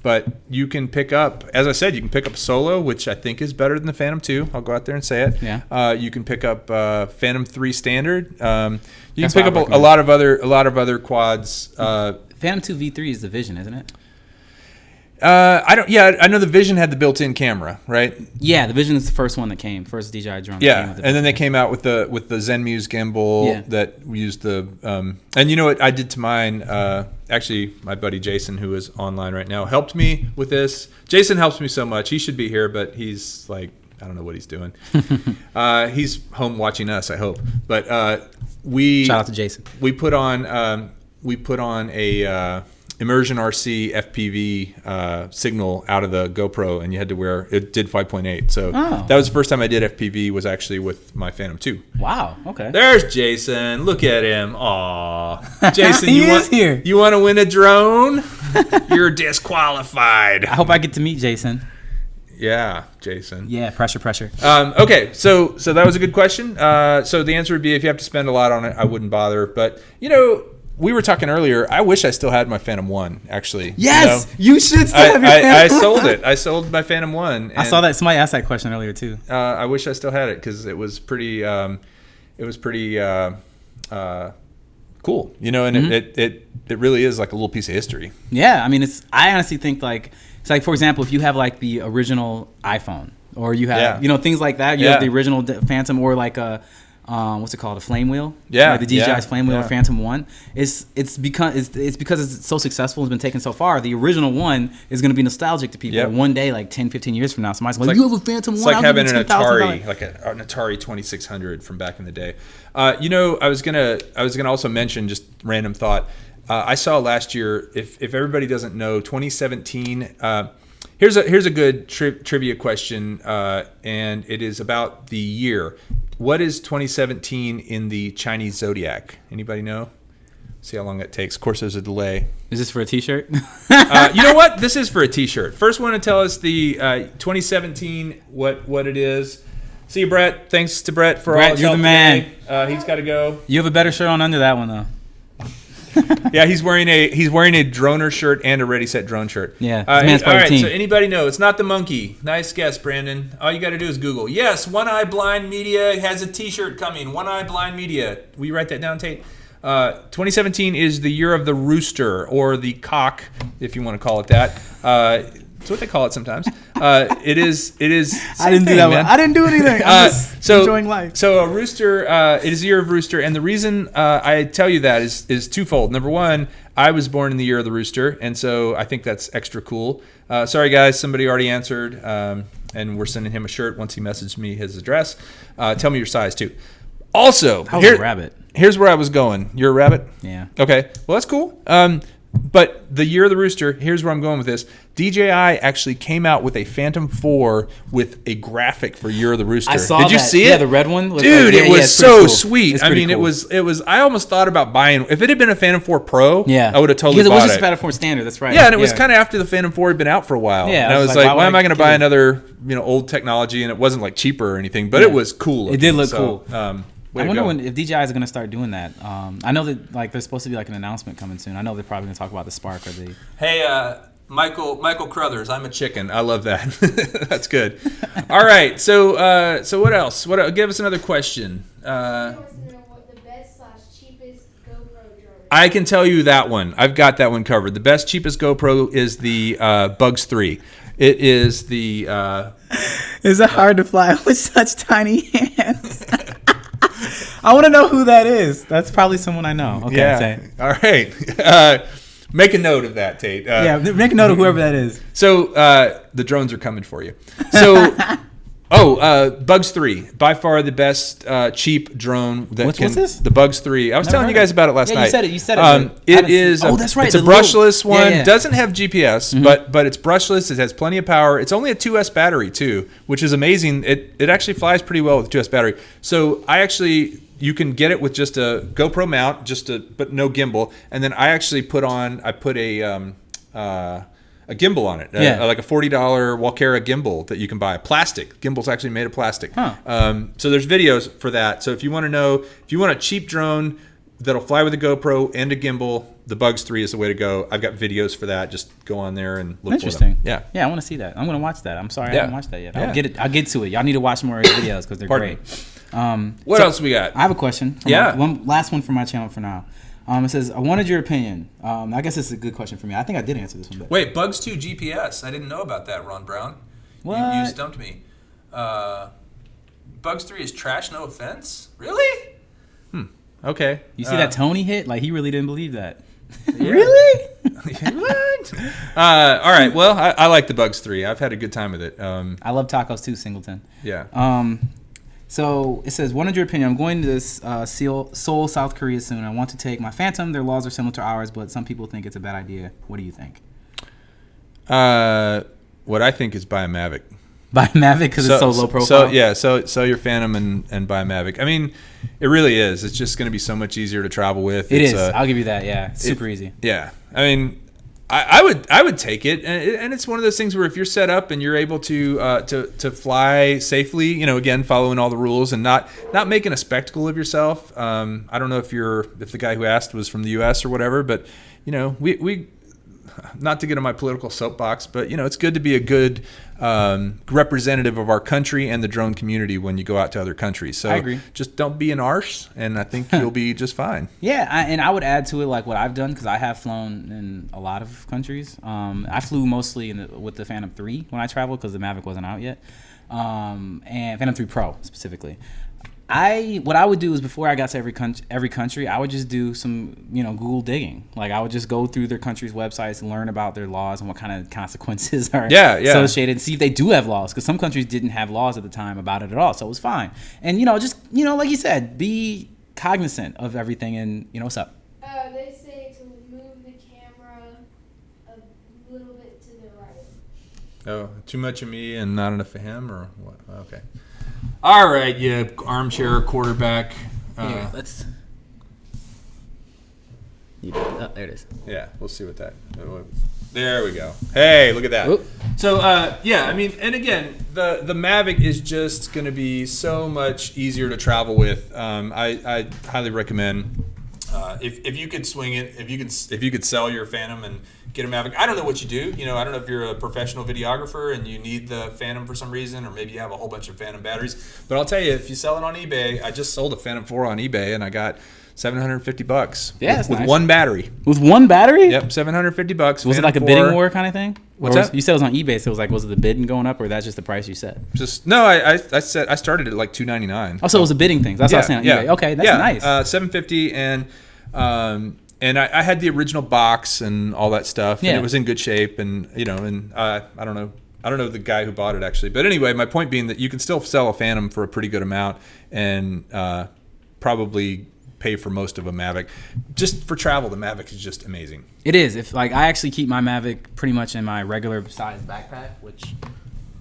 But you can pick up, as I said, you can pick up Solo, which I think is better than the Phantom 2. I'll go out there and say it. Yeah. You can pick up Phantom 3 Standard. You can pick up a lot of other quads. Phantom 2 V3 is the Vision, isn't it? I know the Vision had the built-in camera, right? Yeah, the Vision is the first one that came, first DJI drone. Yeah, and then they came out with the ZenMuse gimbal that used the and you know what I did to mine? Actually, my buddy Jason, who is online right now, helped me with this. Jason helps me so much. He should be here, but he's like, I don't know what he's doing. He's home watching us, I hope. But shout out to Jason. We put on a Immersion RC FPV signal out of the GoPro, and you had to wear it. Did 5.8, so that was the first time I did FPV. Was actually with my Phantom 2. Wow. Okay. There's Jason. Look at him. Aw, Jason, here. You want to win a drone? You're disqualified. I hope I get to meet Jason. Yeah, Jason. Yeah, pressure. Okay, so that was a good question. So the answer would be if you have to spend a lot on it, I wouldn't bother. But you know. We were talking earlier. I wish I still had my Phantom 1, actually. Yes, you should still have your Phantom 1. I sold it. I sold my Phantom 1. I saw that. Somebody asked that question earlier, too. I wish I still had it because it was pretty cool. You know, and mm-hmm. it really is like a little piece of history. Yeah, I mean, I honestly think it's like, for example, if you have like the original iPhone or you have, things like that. You have the original Phantom or like a... what's it called? A flame wheel? Yeah. Like the DJI's flame wheel or Phantom 1. It's because it's so successful, it's been taken so far. The original one is going to be nostalgic to people. Yep. One day, like 10, 15 years from now, somebody's like, you have a Phantom 1? It's like having an Atari, like an Atari 2600 from back in the day. I was gonna also mention, just random thought. I saw last year, if everybody doesn't know, 2017, Here's a good trivia question, and it is about the year. What is 2017 in the Chinese zodiac? Anybody know? See how long that takes. Of course, there's a delay. Is this for a T-shirt? You know what? This is for a T-shirt. First one to tell us the 2017 what it is. See you, Brett. Thanks to Brett for all his you're help the man. today. He's got to go. You have a better shirt on under that one though. Yeah, he's wearing a DRONR shirt and a Ready Set Drone shirt. Yeah, this man's part all of right. the team. So anybody know? It's not the monkey. Nice guess, Brandon. All you got to do is Google. Yes, One Eye Blind Media has a T-shirt coming. One Eye Blind Media. Will you write that down, Tate? 2017 is the year of the rooster, or the cock, if you want to call it that. That's what they call it sometimes. It is. I didn't do that one. I didn't do anything. I'm just enjoying life. So a rooster. It is the year of rooster, and the reason I tell you that is twofold. Number one, I was born in the year of the rooster, and so I think that's extra cool. Sorry guys, somebody already answered, and we're sending him a shirt once he messaged me his address. Tell me your size too. Also, I was a rabbit. Here's where I was going. You're a rabbit? Yeah. Okay. Well, that's cool. But the year of the rooster, here's where I'm going with this. DJI actually came out with a Phantom 4 with a graphic for Year of the Rooster. I saw Did you that. see it? Yeah, the red one. Dude, it was it's so pretty cool. sweet. It's I pretty mean, cool. it was. I almost thought about buying. If it had been a Phantom 4 Pro, Yeah, I would have totally because bought it was just it. Phantom 4 standard. That's right. Yeah, and it was kind of after the Phantom 4 had been out for a while. Yeah, and I was like, like, why am I going to get buy it? another old technology? And it wasn't like cheaper or anything, but it was cool. It did look So, cool. way I to wonder go. if DJI is going to start doing that. I know that there's supposed to be an announcement coming soon. I know they're probably going to talk about the Spark or the. Hey, Michael Crothers, I'm a chicken. I love that. That's good. All right. So what else? Give us another question. He wants to know what the best/cheapest GoPro drone. I can tell you that one. I've got that one covered. The best, cheapest GoPro is the Bugs 3. It is the. Is it hard to fly with such tiny hands? I want to know who that is. That's probably someone I know. Okay. Yeah. Say. All right. Make a note of that, Tate. Yeah, make a note of whoever that is. So the drones are coming for you. So, Bugs 3, by far the best cheap drone that What's this? The Bugs 3. I was Never telling heard you guys of it. about it last Yeah, night. you said it. I It haven't is. seen- that's right. It's a the little- brushless one. Yeah. Doesn't have GPS, but it's brushless. It has plenty of power. It's only a 2S battery too, which is amazing. It actually flies pretty well with a 2S battery. So you can get it with just a GoPro mount, but no gimbal. And then I actually put a gimbal on it, like a $40 Walkera gimbal that you can buy. Plastic. Gimbal's actually made of plastic. Huh. So there's videos for that. So if you want a cheap drone that'll fly with a GoPro and a gimbal, the Bugs 3 is the way to go. I've got videos for that. Just go on there and look Interesting. for them. Yeah, I want to see that. I'm going to watch that. I'm sorry, I Yeah. haven't watched that yet. Yeah. I'll get to it. Y'all need to watch more videos because they're Pardon great. What else we got? I have a question. Yeah. One last one for my channel for now. It says, I wanted your opinion. I guess this is a good question for me. I think I did answer this one. But Wait, Bugs 2 GPS. I didn't know about that, Ron Brown. What? You stumped me. Bugs 3 is trash, no offense? Really? Okay. You see that Tony hit? He really didn't believe that. Yeah. Really? What? All right. Well, I like the Bugs 3. I've had a good time with it. I love tacos too, Singleton. Yeah. So it says, wanted your opinion. I'm going to this Seoul, South Korea soon. I want to take my Phantom. Their laws are similar to ours, but some people think it's a bad idea. What do you think? What I think is buy a Mavic. Buy a Mavic because it's so low profile? So your Phantom and buy a Mavic. I mean, it really is. It's just going to be so much easier to travel with. It is. I'll give you that. Yeah, super easy. Yeah. I mean, I would take it, and it's one of those things where if you're set up and you're able to fly safely, again following all the rules and not making a spectacle of yourself. I don't know if the guy who asked was from the U.S. or whatever, but we not to get on my political soapbox, but it's good to be a good representative of our country and the drone community when you go out to other countries. So I agree. Just don't be an arse, and I think you'll be just fine. Yeah, and I would add to it what I've done because I have flown in a lot of countries. I flew mostly with the Phantom 3 when I traveled because the Mavic wasn't out yet, and Phantom 3 Pro specifically. What I would do is before I got to every country, I would just do some Google digging. I would just go through their country's websites and learn about their laws and what kind of consequences are associated, and see if they do have laws, because some countries didn't have laws at the time about it at all, so it was fine. And just like you said, be cognizant of everything. And what's up? They say to move the camera a little bit to the right. Oh, too much of me and not enough of him, or what? Okay. All right, you armchair quarterback. Here, let's. Oh, there it is. Yeah, we'll see what that. There we go. Hey, look at that. Oop. So, yeah, I mean, and again, the Mavic is just going to be so much easier to travel with. I highly recommend if you could swing it, if you could sell your Phantom and get a Mavic. I don't know what you do. I don't know if you're a professional videographer and you need the Phantom for some reason, or maybe you have a whole bunch of Phantom batteries. But I'll tell you, if you sell it on eBay, I just sold a Phantom 4 on eBay and I got $750. Yeah, that's with nice. one battery. With one battery? Yep, $750. Was it like a bidding war kind of thing? What's that? that? You said it was on eBay, so it was like, was it the bidding going up, or that's just the price you set? Just no. I said I started at like $299. Oh, so it was a bidding thing. That's what I was saying on eBay. Okay, that's nice. $750 and I had the original box and all that stuff, and it was in good shape, and I don't know the guy who bought it actually, but anyway, my point being that you can still sell a Phantom for a pretty good amount and probably pay for most of a Mavic. Just for travel, the Mavic is just amazing. It is. If I actually keep my Mavic pretty much in my regular size backpack, which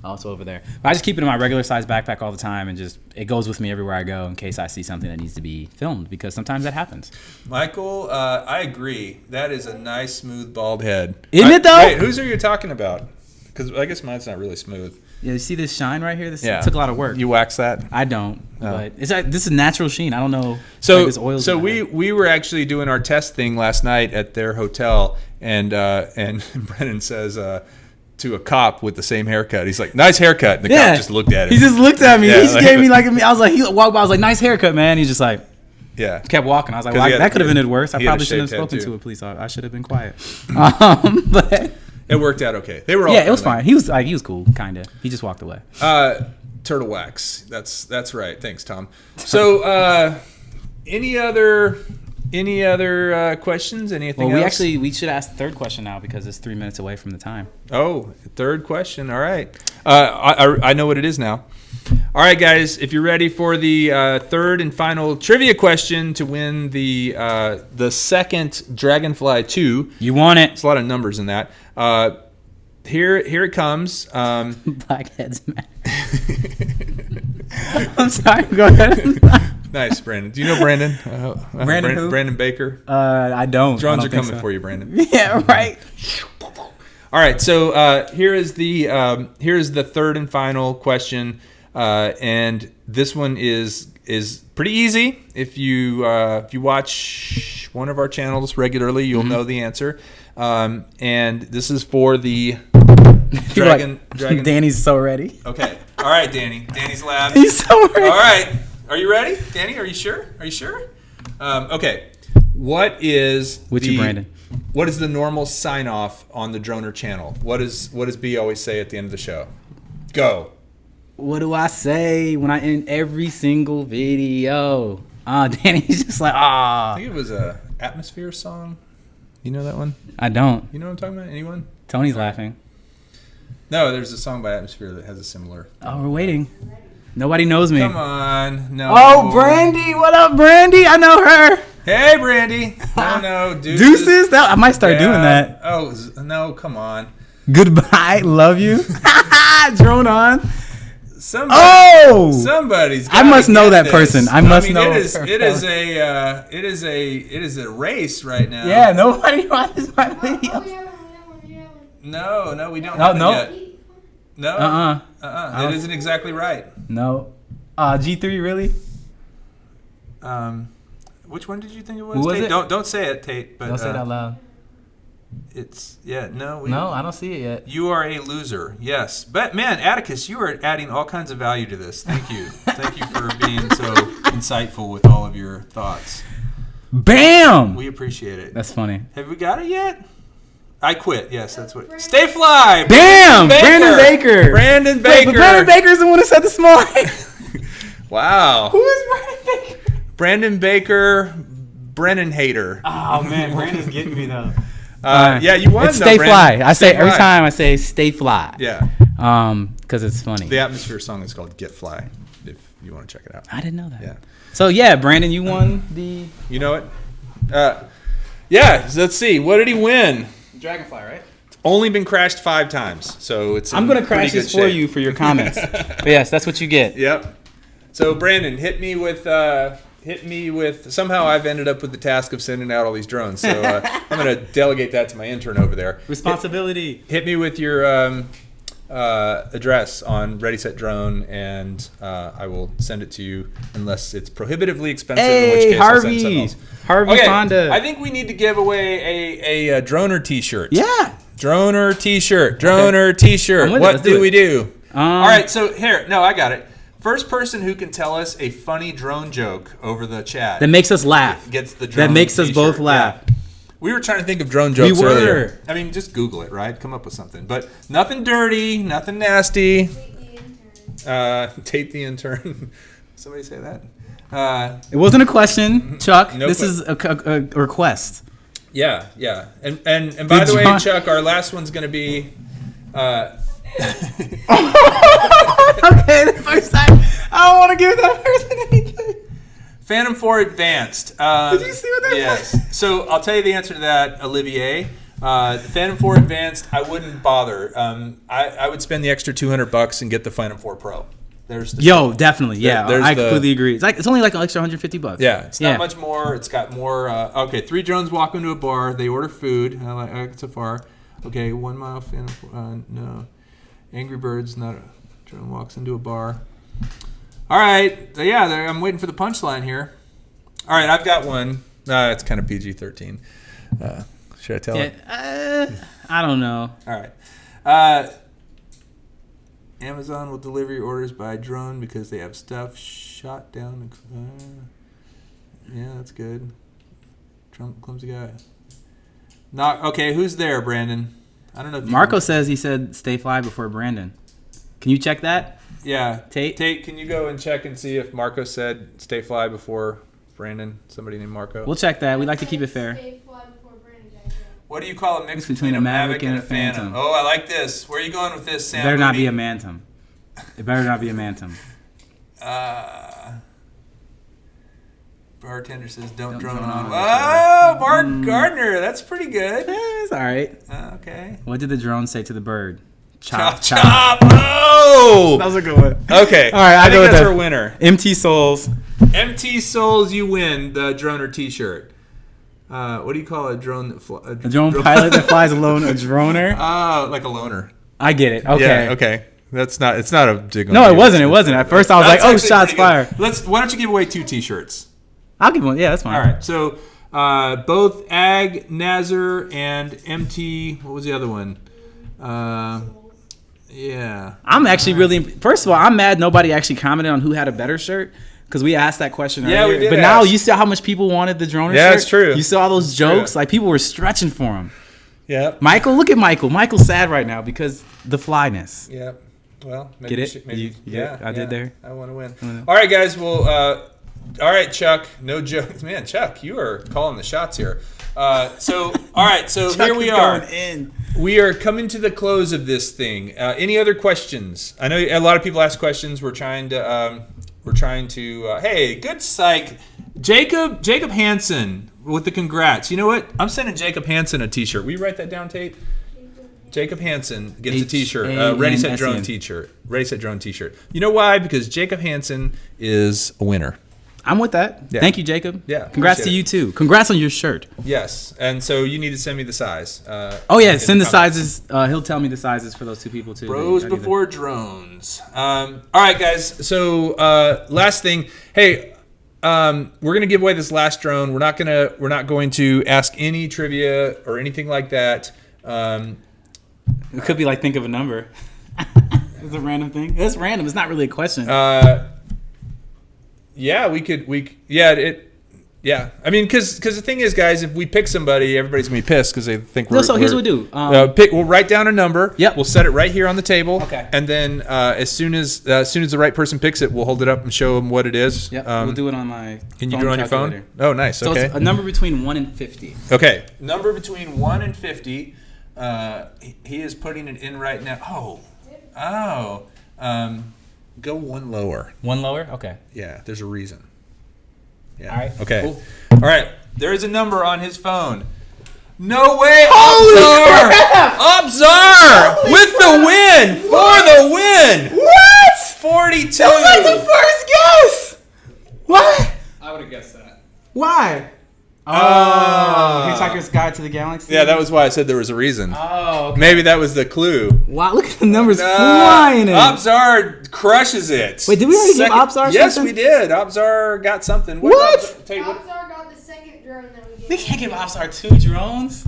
also over there. But I just keep it in my regular size backpack all the time, and just it goes with me everywhere I go in case I see something that needs to be filmed, because sometimes that happens. Michael, I agree. That is a nice smooth bald head. Isn't it though? Wait, who's are you talking about? Because I guess mine's not really smooth. Yeah, you see this shine right here? This took a lot of work. You wax that? I don't, but this is natural sheen. I don't know. So, this oil's so we were actually doing our test thing last night at their hotel, and Brennan says to a cop with the same haircut, he's like, "Nice haircut." And the cop just looked at him. He just looked at me. Yeah, He just gave me like I was like, he walked by. I was like, "Nice haircut, man." He's just like, yeah, kept walking. I was like, well, that could have ended worse. I probably shouldn't have spoken to a police officer. I should have been quiet. But it worked out okay. They were all it was fine. He was cool, kind of. He just walked away. Turtle wax. That's right. Thanks, Tom. So, any other questions? Anything else? We should ask the third question now because it's 3 minutes away from the time. Oh, third question. All right. I know what it is now. All right, guys. If you're ready for the third and final trivia question to win the second Dragonfly 2, you want it? There's a lot of numbers in that. Here it comes. Blackheads matter. I'm sorry. Go ahead. Nice, Brandon. Do you know Brandon? Brandon who? Brandon Baker. I don't. Drones are coming for you, Brandon. Yeah, right. All right. So here is the third and final question, and this one is pretty easy. If you watch one of our channels regularly, you'll know the answer. And this is for the Dragon. Danny's so ready. Okay. All right, Danny. Danny's lab. He's so ready. All right. Are you ready, Danny? Are you sure? Okay. What is Brandon? What is the normal sign off on the DRONR channel? What does B always say at the end of the show? Go. What do I say when I end every single video? Danny's just like, I think it was a Atmosphere song. You know that one? I don't. You know what I'm talking about? Anyone? Tony's laughing. No, there's a song by Atmosphere that has a similar. Oh, we're waiting. Nobody knows me. Come on. No. Oh, Brandy. What up, Brandy? I know her. Hey, Brandy. No, Deuces? I might start doing that. Oh, no, come on. Goodbye. Love you. Drone on. Somebody's I must know that this. person. I must know. It is a race right now. Yeah, nobody watches my videos. No, we don't. No. Yet. No. That isn't exactly right. No. G3 really? Which one did you think it was? Who was Tate? it? Don't say it, Tate. But Don't say it out loud. No, I don't see it yet. You are a loser. Yes, but man, Atticus, you are adding all kinds of value to this. Thank you. Thank you for being so insightful with all of your thoughts. Bam! We appreciate it. That's funny. Have we got it yet? I quit. Yes, that's what. Stay fly. Bam! Brandon Baker. Brandon Baker. Wait, but Brandon Baker's the one who said the small. Wow. Who is Brandon Baker? Brandon Baker, Brennan hater. Oh man, Brandon's getting me though. Yeah, you won. It's stay fly. I say every time I say stay fly. Yeah. Because it's funny. The Atmosphere song is called Get Fly. If you want to check it out. I didn't know that. Yeah. So yeah, Brandon, you won the. You know it. Yeah. So let's see. What did he win? Dragonfly, right? only been crashed 5 times, so it's. I'm gonna in crash pretty this good for shape. you for your comments. But yes, that's what you get. Yep. So Brandon, hit me with. Somehow I've ended up with the task of sending out all these drones. So I'm gonna delegate that to my intern over there. Responsibility. Hit me with your address on Ready Set Drone, and I will send it to you unless it's prohibitively expensive. In which Hey, case I'll send something else. Harvey Fonda. I think we need to give away a DRONR T-shirt. Yeah. DRONR T-shirt. DRONR T-shirt. What What do we do? All right, so here. No, I got it. First person who can tell us a funny drone joke over the chat That makes us laugh. gets the drone That makes us T-shirt. both laugh. Yeah. We were trying to think of drone jokes We were. earlier. I mean, just Google it, right? Come up with something. But nothing dirty, nothing nasty. Tate the intern. Somebody say that? It wasn't a question, Chuck. No This is a request. Yeah. And by the way, John- Chuck, our last one's going to be... Okay, the first time. I don't want to give that person anything. Phantom 4 Advanced. Did you see what that Yes. So I'll tell you the answer to that, Olivier. Phantom 4 Advanced, I wouldn't bother. I would spend the extra $200 and get the Phantom 4 Pro. There's the Yo, definitely. Yeah, There's I the- completely agree. It's only like an extra $150. Yeah, it's not much more. It's got more. Okay, 3 drones walk into a bar. They order food. I like it so far. Okay, 1 mile. No. Angry Birds. Not a drone walks into a bar. All right. Yeah, I'm waiting for the punchline here. All right, I've got one. It's kind of PG-13. Should I tell it? I don't know. All right. Amazon will deliver your orders by drone because they have stuff shot down. Yeah, that's good. Trump, clumsy guy. Not okay. Who's there, Brandon? I don't know. If you Marco says he said stay fly before Brandon. Can you check that? Yeah, Tate, can you go and check and see if Marco said stay fly before Brandon? Somebody named Marco. We'll check that. We like to keep it fair. Stay fly before Brandon, guys. What do you call a mix between a Mavic and a Phantom? Oh, I like this. Where are you going with this, Sam? It better not Mooney? be a Mantum. It better not be a Mantum. Bartender says don't Don't drone drone on. on. Oh, Mark Gardner. That's pretty good. It's all right. Okay. What did the drone say to the bird? Chop, chop. Oh! That was a good one. Okay. All right, I go think with that's that. our winner. MT Souls. MT Souls, you win the DRONR T-shirt. What do you call a drone that A drone pilot that flies alone, a droner. Like a loner. I get it. Okay. Yeah, okay. It's not a dig on No, you. it wasn't. It wasn't. At first, I was like, That's "Oh, actually shots pretty good. fired." Why don't you give away 2 T-shirts? I'll give one. Yeah, that's fine. All right. So both Ag, Nazar, and MT. What was the other one? Yeah. I'm actually really. First of all, I'm mad nobody actually commented on who had a better shirt because we asked that question earlier. Yeah, we did But now ask. you see how much people wanted the DRONR shirt. Yeah, it's true. You saw those jokes. true. Like people were stretching for him. Yeah. Michael, look at Michael. Michael's sad right now because the flyness. Yeah. Well, maybe Get it? maybe, You get it? I did there. I want to win. All right, guys. Well, all right, Chuck. No joke, man. Chuck, you are calling the shots here. All right. So here we are. We are coming to the close of this thing. Any other questions? I know a lot of people ask questions. We're trying to. Hey, good psych. Jacob Hansen with the congrats. You know what? I'm sending Jacob Hansen a T-shirt. Will you write that down, Tate? Jacob Hansen gets a T-shirt. Ready Set Drone T-shirt. Ready Set Drone T-shirt. You know why? Because Jacob Hansen is a winner. I'm with that. Yeah. Thank you, Jacob. Yeah, Congrats to appreciate you too. Congrats on your shirt. Yes, and so you need to send me the size. Oh yeah, in send the comments. sizes. He'll tell me the sizes for those 2 people too. Bros I need before drones. All right, guys. So last thing. Hey, we're gonna give away this last drone. We're not going to ask any trivia or anything like that. It could be like think of a number. It's a random thing. That's random. It's not really a question. Yeah, yeah. I mean, because the thing is, guys, if we pick somebody, everybody's gonna be pissed because they think we're. So here's what we do. We'll write down a number. Yep. We'll set it right here on the table. Okay. And then as soon as the right person picks it, we'll hold it up and show them what it is. Yep. We'll do it on my. Can you do it on your phone? calculator. Oh, nice. So Okay. it's a number between 1 and 50. Okay. Number between 1 and 50. He is putting it in right now. Go 1 lower. 1 lower. Okay. Yeah. There's a reason. Yeah. All right. Okay. Cool. All right. There is a number on his phone. No way! Holy Abzar with the win for the win. What? 42. That was like the first guess. What? I would have guessed that. Why? Oh, Hitchhiker's Guide to the Galaxy. Yeah, that was why I said there was a reason. Oh, okay. Maybe that was the clue. Wow, look at the numbers flying in. Abzar crushes it. Wait, did we already give Abzar Yes, something? we did. Abzar got something. What? Abzar got the second drone that we gave. We can't give Abzar 2 drones.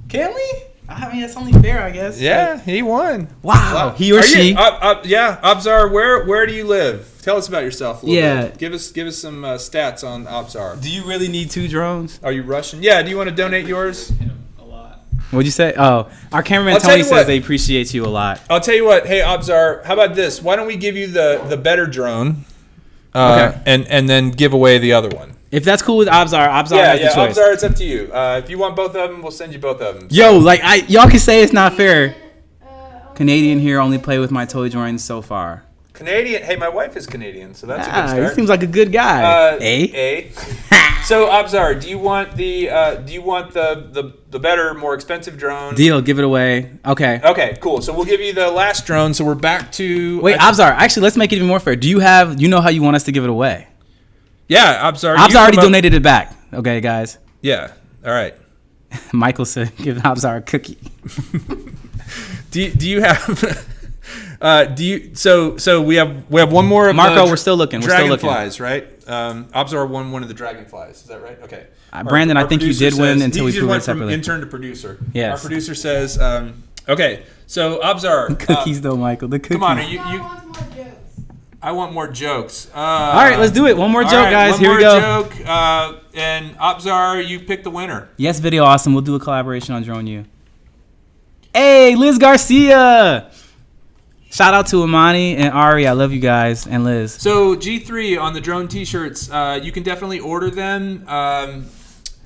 Can we? I mean, that's only fair, I guess. Yeah, he won. Wow. He or she. Yeah, Abzar, where do you live? Tell us about yourself a little Yeah. bit. Give us some stats on Abzar. Do you really need 2 drones? Are you Russian? Yeah, do you want to donate yours? A lot. What'd you say? Oh, our cameraman I'll tell Tony you says what. they appreciate you a lot. I'll tell you what. Hey, Abzar, how about this? Why don't we give you the better drone Okay. and then give away the other one? If that's cool with Abzar has the choice. Abzar, it's up to you. If you want both of them, we'll send you both of them. Yo, like y'all can say it's not fair. Canadian here, only play with my toy drones so far. Canadian. Hey, my wife is Canadian, so that's a good Ah, he start. seems like a good guy. Eh? So Abzar, do you want the better, more expensive drone? Deal, give it away. Okay. Okay, cool. So we'll give you the last drone. So we're back to Wait, Abzar, actually, let's make it even more fair. Do you know how you want us to give it away? Yeah, Abzar. Abzar already donated it back. Okay, guys. Yeah. All right. Michael said, give Abzar a cookie. Do you have? So we have one more. Of Marco, the we're still looking. We're still looking. Dragonflies, right? Abzar won one of the dragonflies. Is that right? Okay. Brandon, I think you producer did win says- until we you proved went it from separately. intern to producer. Yes. Our producer says, okay. So Abzar, Cookies, though, Michael. The cookies. come on, Abzar wants more jokes. I want more jokes. All right, let's do it. One more all joke, right, guys. one Here we more go. joke. And Abzar, you pick the winner. Yes, video awesome. We'll do a collaboration on Drone U. Hey, Liz Garcia. Shout out to Imani and Ari. I love you guys. And Liz. So G3 on the drone T-shirts, you can definitely order them.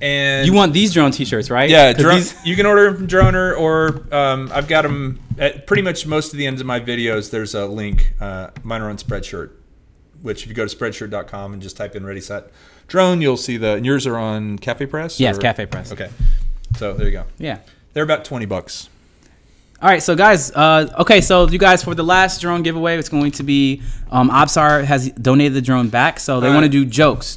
And You want these drone t-shirts, right? yeah, 'Cause you can order them from Droner, or I've got them at pretty much most of the ends of my videos. There's a link. Mine are on Spreadshirt, which if you go to spreadshirt.com and just type in Ready Set Drone, you'll see and yours are on Cafe Press? Yes, or? Cafe Press. Okay, so there you go. Yeah. They're about $20. All right, so guys, okay, so you guys, for the last drone giveaway, it's going to be Abzar has donated the drone back, so they want to do jokes.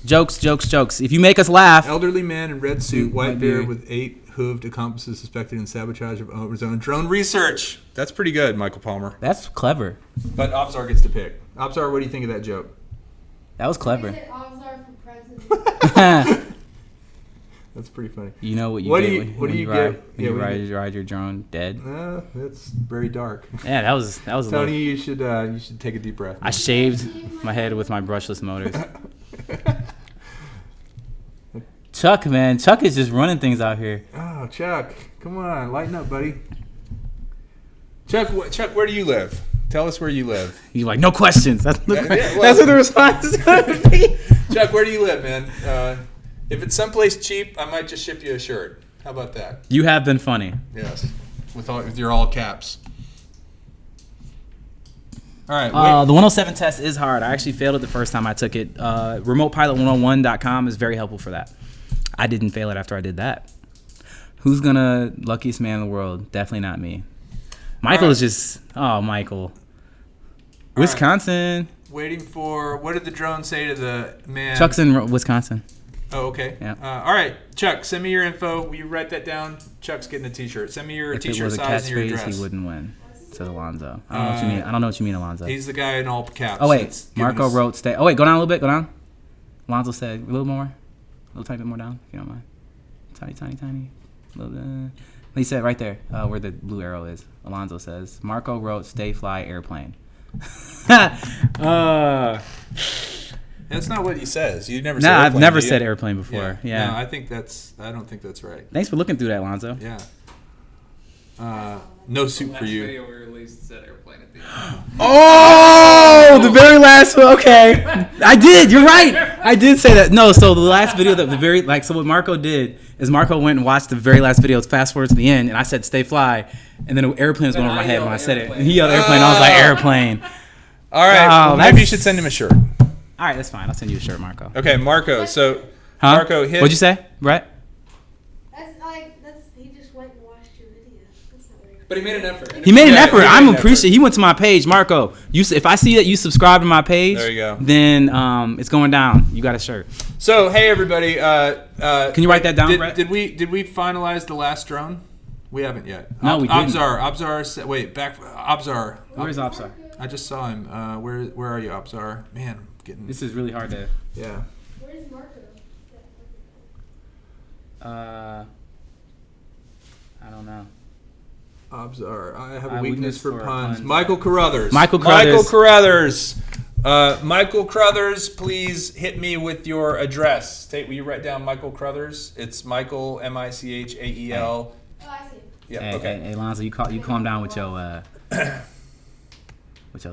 If you make us laugh, Elderly man in red suit, white White beard beard. with 8 hooved accomplices suspected in sabotage of his own drone research. That's pretty good, Michael Palmer. that's clever. But Abzar gets to pick. Abzar, what do you think of that joke? That was We clever. said Abzar for president. That's pretty funny. You know what you What do get you- when, what do you ride, get? when Yeah, you what do ride your drone dead. That's very dark. Yeah, that was a Tony, little, you should take a deep breath. I shaved my head with my brushless motors. Chuck, man, Chuck is just running things out here. Oh, Chuck, come on, lighten up, buddy. Chuck, where do you live? Tell us where you live. He's like, no questions. That's Yeah, well- that's what the response is going to be. Chuck, where do you live, man? If it's someplace cheap, I might just ship you a shirt. How about that? You have been funny. Yes, with your all caps. All right. The 107 test is hard. I actually failed it the first time I took it. RemotePilot101.com is very helpful for that. I didn't fail it after I did that. Who's gonna luckiest man in the world? Definitely not me. Michael is just Michael. Wisconsin. Waiting for what did the drone say to the man? Chuck's in Wisconsin. Oh, okay. Yeah. All right, Chuck, send me your info. Will you write that down? Chuck's getting a T-shirt. Send me your If it T-shirt was a size and your catchphrase, address. he wouldn't win. Said Alonzo. I don't know what you mean. I don't know what you mean, Alonzo. He's the guy in all caps. Oh wait, that's giving Marco us- wrote stay. Oh wait, go down a little bit. Go down. Alonzo said a little more, a little tiny bit more down, if you don't mind. Tiny. A little bit. He said right there, where the blue arrow is. Alonzo says Marco wrote stay fly airplane. That's not what he says. You never. Nah, said I've airplane, never do you? said airplane before. Yeah. No, I don't think that's right. Thanks for looking through that, Alonzo. Yeah. No soup Last for you. video we released said airplane at the end. Oh, the very last one. Okay, I did. You're right. I did say that. No, so the last video, so what Marco did is Marco went and watched the very last video. Fast forward to the end, and I said "stay fly," and then an airplane was going over my head when I said it. And he yelled airplane. I was like airplane. All right. Wow, well, maybe that's- you should send him a shirt. All right, that's fine. I'll send you a shirt, Marco. Okay, Marco. So Huh? Marco, hit. What'd you say, Brett? He watched your video. That's not very But he made an effort. He made an Yeah, effort. he made I'm an appreciate. He went to my page, Marco. If I see that you subscribe to my page, There you go. then it's going down. You got a shirt. So hey everybody, Can you write that down, Brett? Did we finalize the last drone? We haven't yet. No, we didn't. Abzar. Wait, back. Abzar. Where's Opsar? I just saw him. Where are you, Abzar? Man, I'm getting. This is really hard to. Yeah. Where's Marco? I don't know. Abzar. I have I a weakness for puns. puns. Michael Carruthers. Michael Carruthers. Michael Carruthers, please hit me with your address. Will you write down Michael Carruthers? It's Michael Michael. Oh, I see. Yeah. Hey, Okay. hey, Lonzo, you calm down with your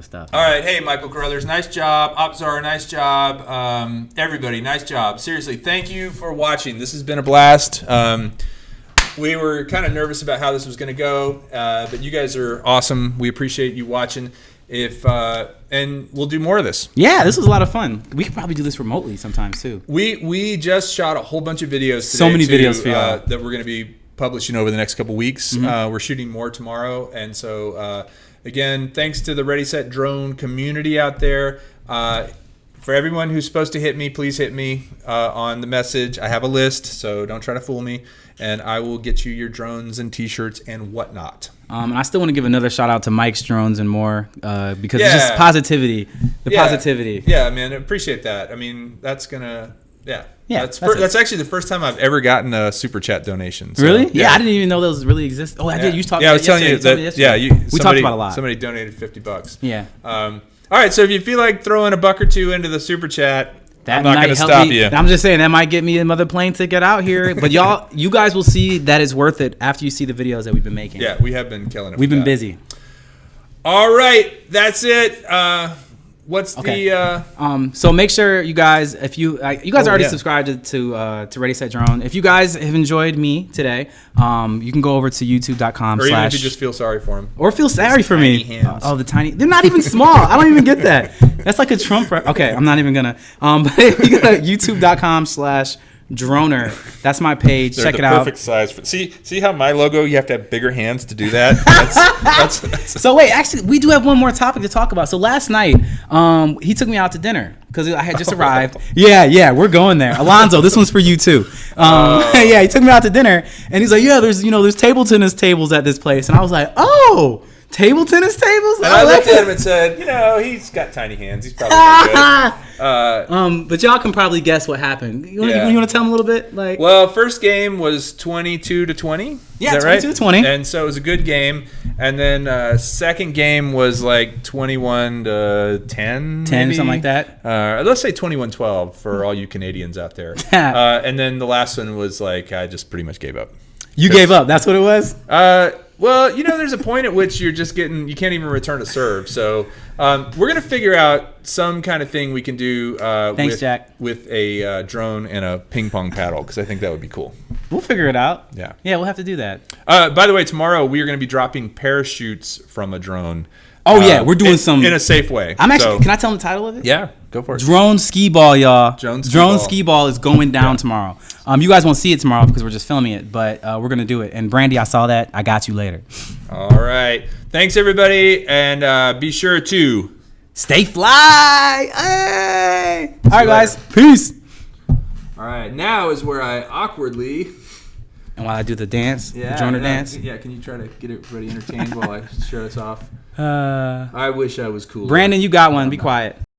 stuff. All right. Hey, Michael Carruthers, nice job. Abzar, nice job. Everybody, nice job. Seriously, thank you for watching. This has been a blast. We were kind of nervous about how this was going to go, but you guys are awesome. We appreciate you watching. And we'll do more of this. Yeah, this was a lot of fun. We could probably do this remotely sometimes too. We just shot a whole bunch of videos today. So many videos for y'all. That we're going to be publishing over the next couple weeks. We're shooting more tomorrow. And so, again, thanks to the Ready Set Drone community out there. For everyone who's supposed to hit me, please hit me on the message. I have a list, so don't try to fool me. And I will get you your drones and T-shirts and whatnot. And I still want to give another shout out to Mike's Drones and more because it's Yeah. just positivity. Yeah. Positivity. Yeah, man, I appreciate that. I mean, that's gonna, Yeah, that's actually the first time I've ever gotten a super chat donation. So, Really? Yeah, I didn't even know those really exist. Oh, I did. You talked. Yeah, I about was telling you yesterday. that. told me Yeah, yesterday. We talked about a lot. Somebody donated $50. Yeah. All right, so if you feel like throwing a buck or two into the super chat, I'm not might going to help stop me. you. I'm just saying that might get me another plane ticket out here. But you guys will see that it's worth it after you see the videos that we've been making. Yeah, we have been killing it. We've with been that. busy. All right, that's it. What's Okay. the? So make sure you guys, if you guys already subscribed to Ready Set Drone. If you guys have enjoyed me today, you can go over to youtube.com/ Or even if you just feel sorry for him. or feel sorry for me. tiny hands. Oh, the tiny. They're not even small. I don't even get that. That's like a Trump. Okay, I'm not even gonna. But if you go to youtube.com/DRONR, that's my page. They're Check the it out. perfect size. See how my logo? You have to have bigger hands to do that. That's So wait, actually, we do have one more topic to talk about. So last night, he took me out to dinner because I had just arrived. Yeah, we're going there. Alonzo, this one's for you too. Yeah, he took me out to dinner, and he's like, "Yeah, there's table tennis tables at this place," and I was like, "Oh, table tennis tables." And I looked at him and said, he's got tiny hands. He's probably good. But y'all can probably guess what happened. You want to tell them a little bit, like? Well, first game was 22-20. Yeah, is that right? 22-20. And so it was a good game. And then second game was like 21-10. 10, maybe? something like that. Let's say 21-12 for all you Canadians out there. And then the last one was like I just pretty much gave up. You gave up. That's what it was. Well, there's a point at which you can't even return a serve. So we're gonna figure out some kind of thing we can do. Thanks, Jack. With a drone and a ping pong paddle because I think that would be cool. We'll figure it out. Yeah. Yeah, we'll have to do that. By the way, tomorrow we are going to be dropping parachutes from a drone. Oh yeah, we're doing some in a safe way. I'm actually. So- Can I tell them the title of it? Yeah, go for it. Drone skee ball, y'all. Drone Drone skee skee ball is going down tomorrow. You guys won't see it tomorrow because we're just filming it, but we're gonna do it. And Brandy, I saw that. I got you later. All right. Thanks everybody, and be sure to stay fly. Hey. All right, you guys. later. Peace. All right. Now is where I awkwardly. And while I do the dance, the droner dance. Yeah. Can you try to get everybody entertained while I show this off? Uh, I wish I was cool. Brandon, you got one. Be quiet.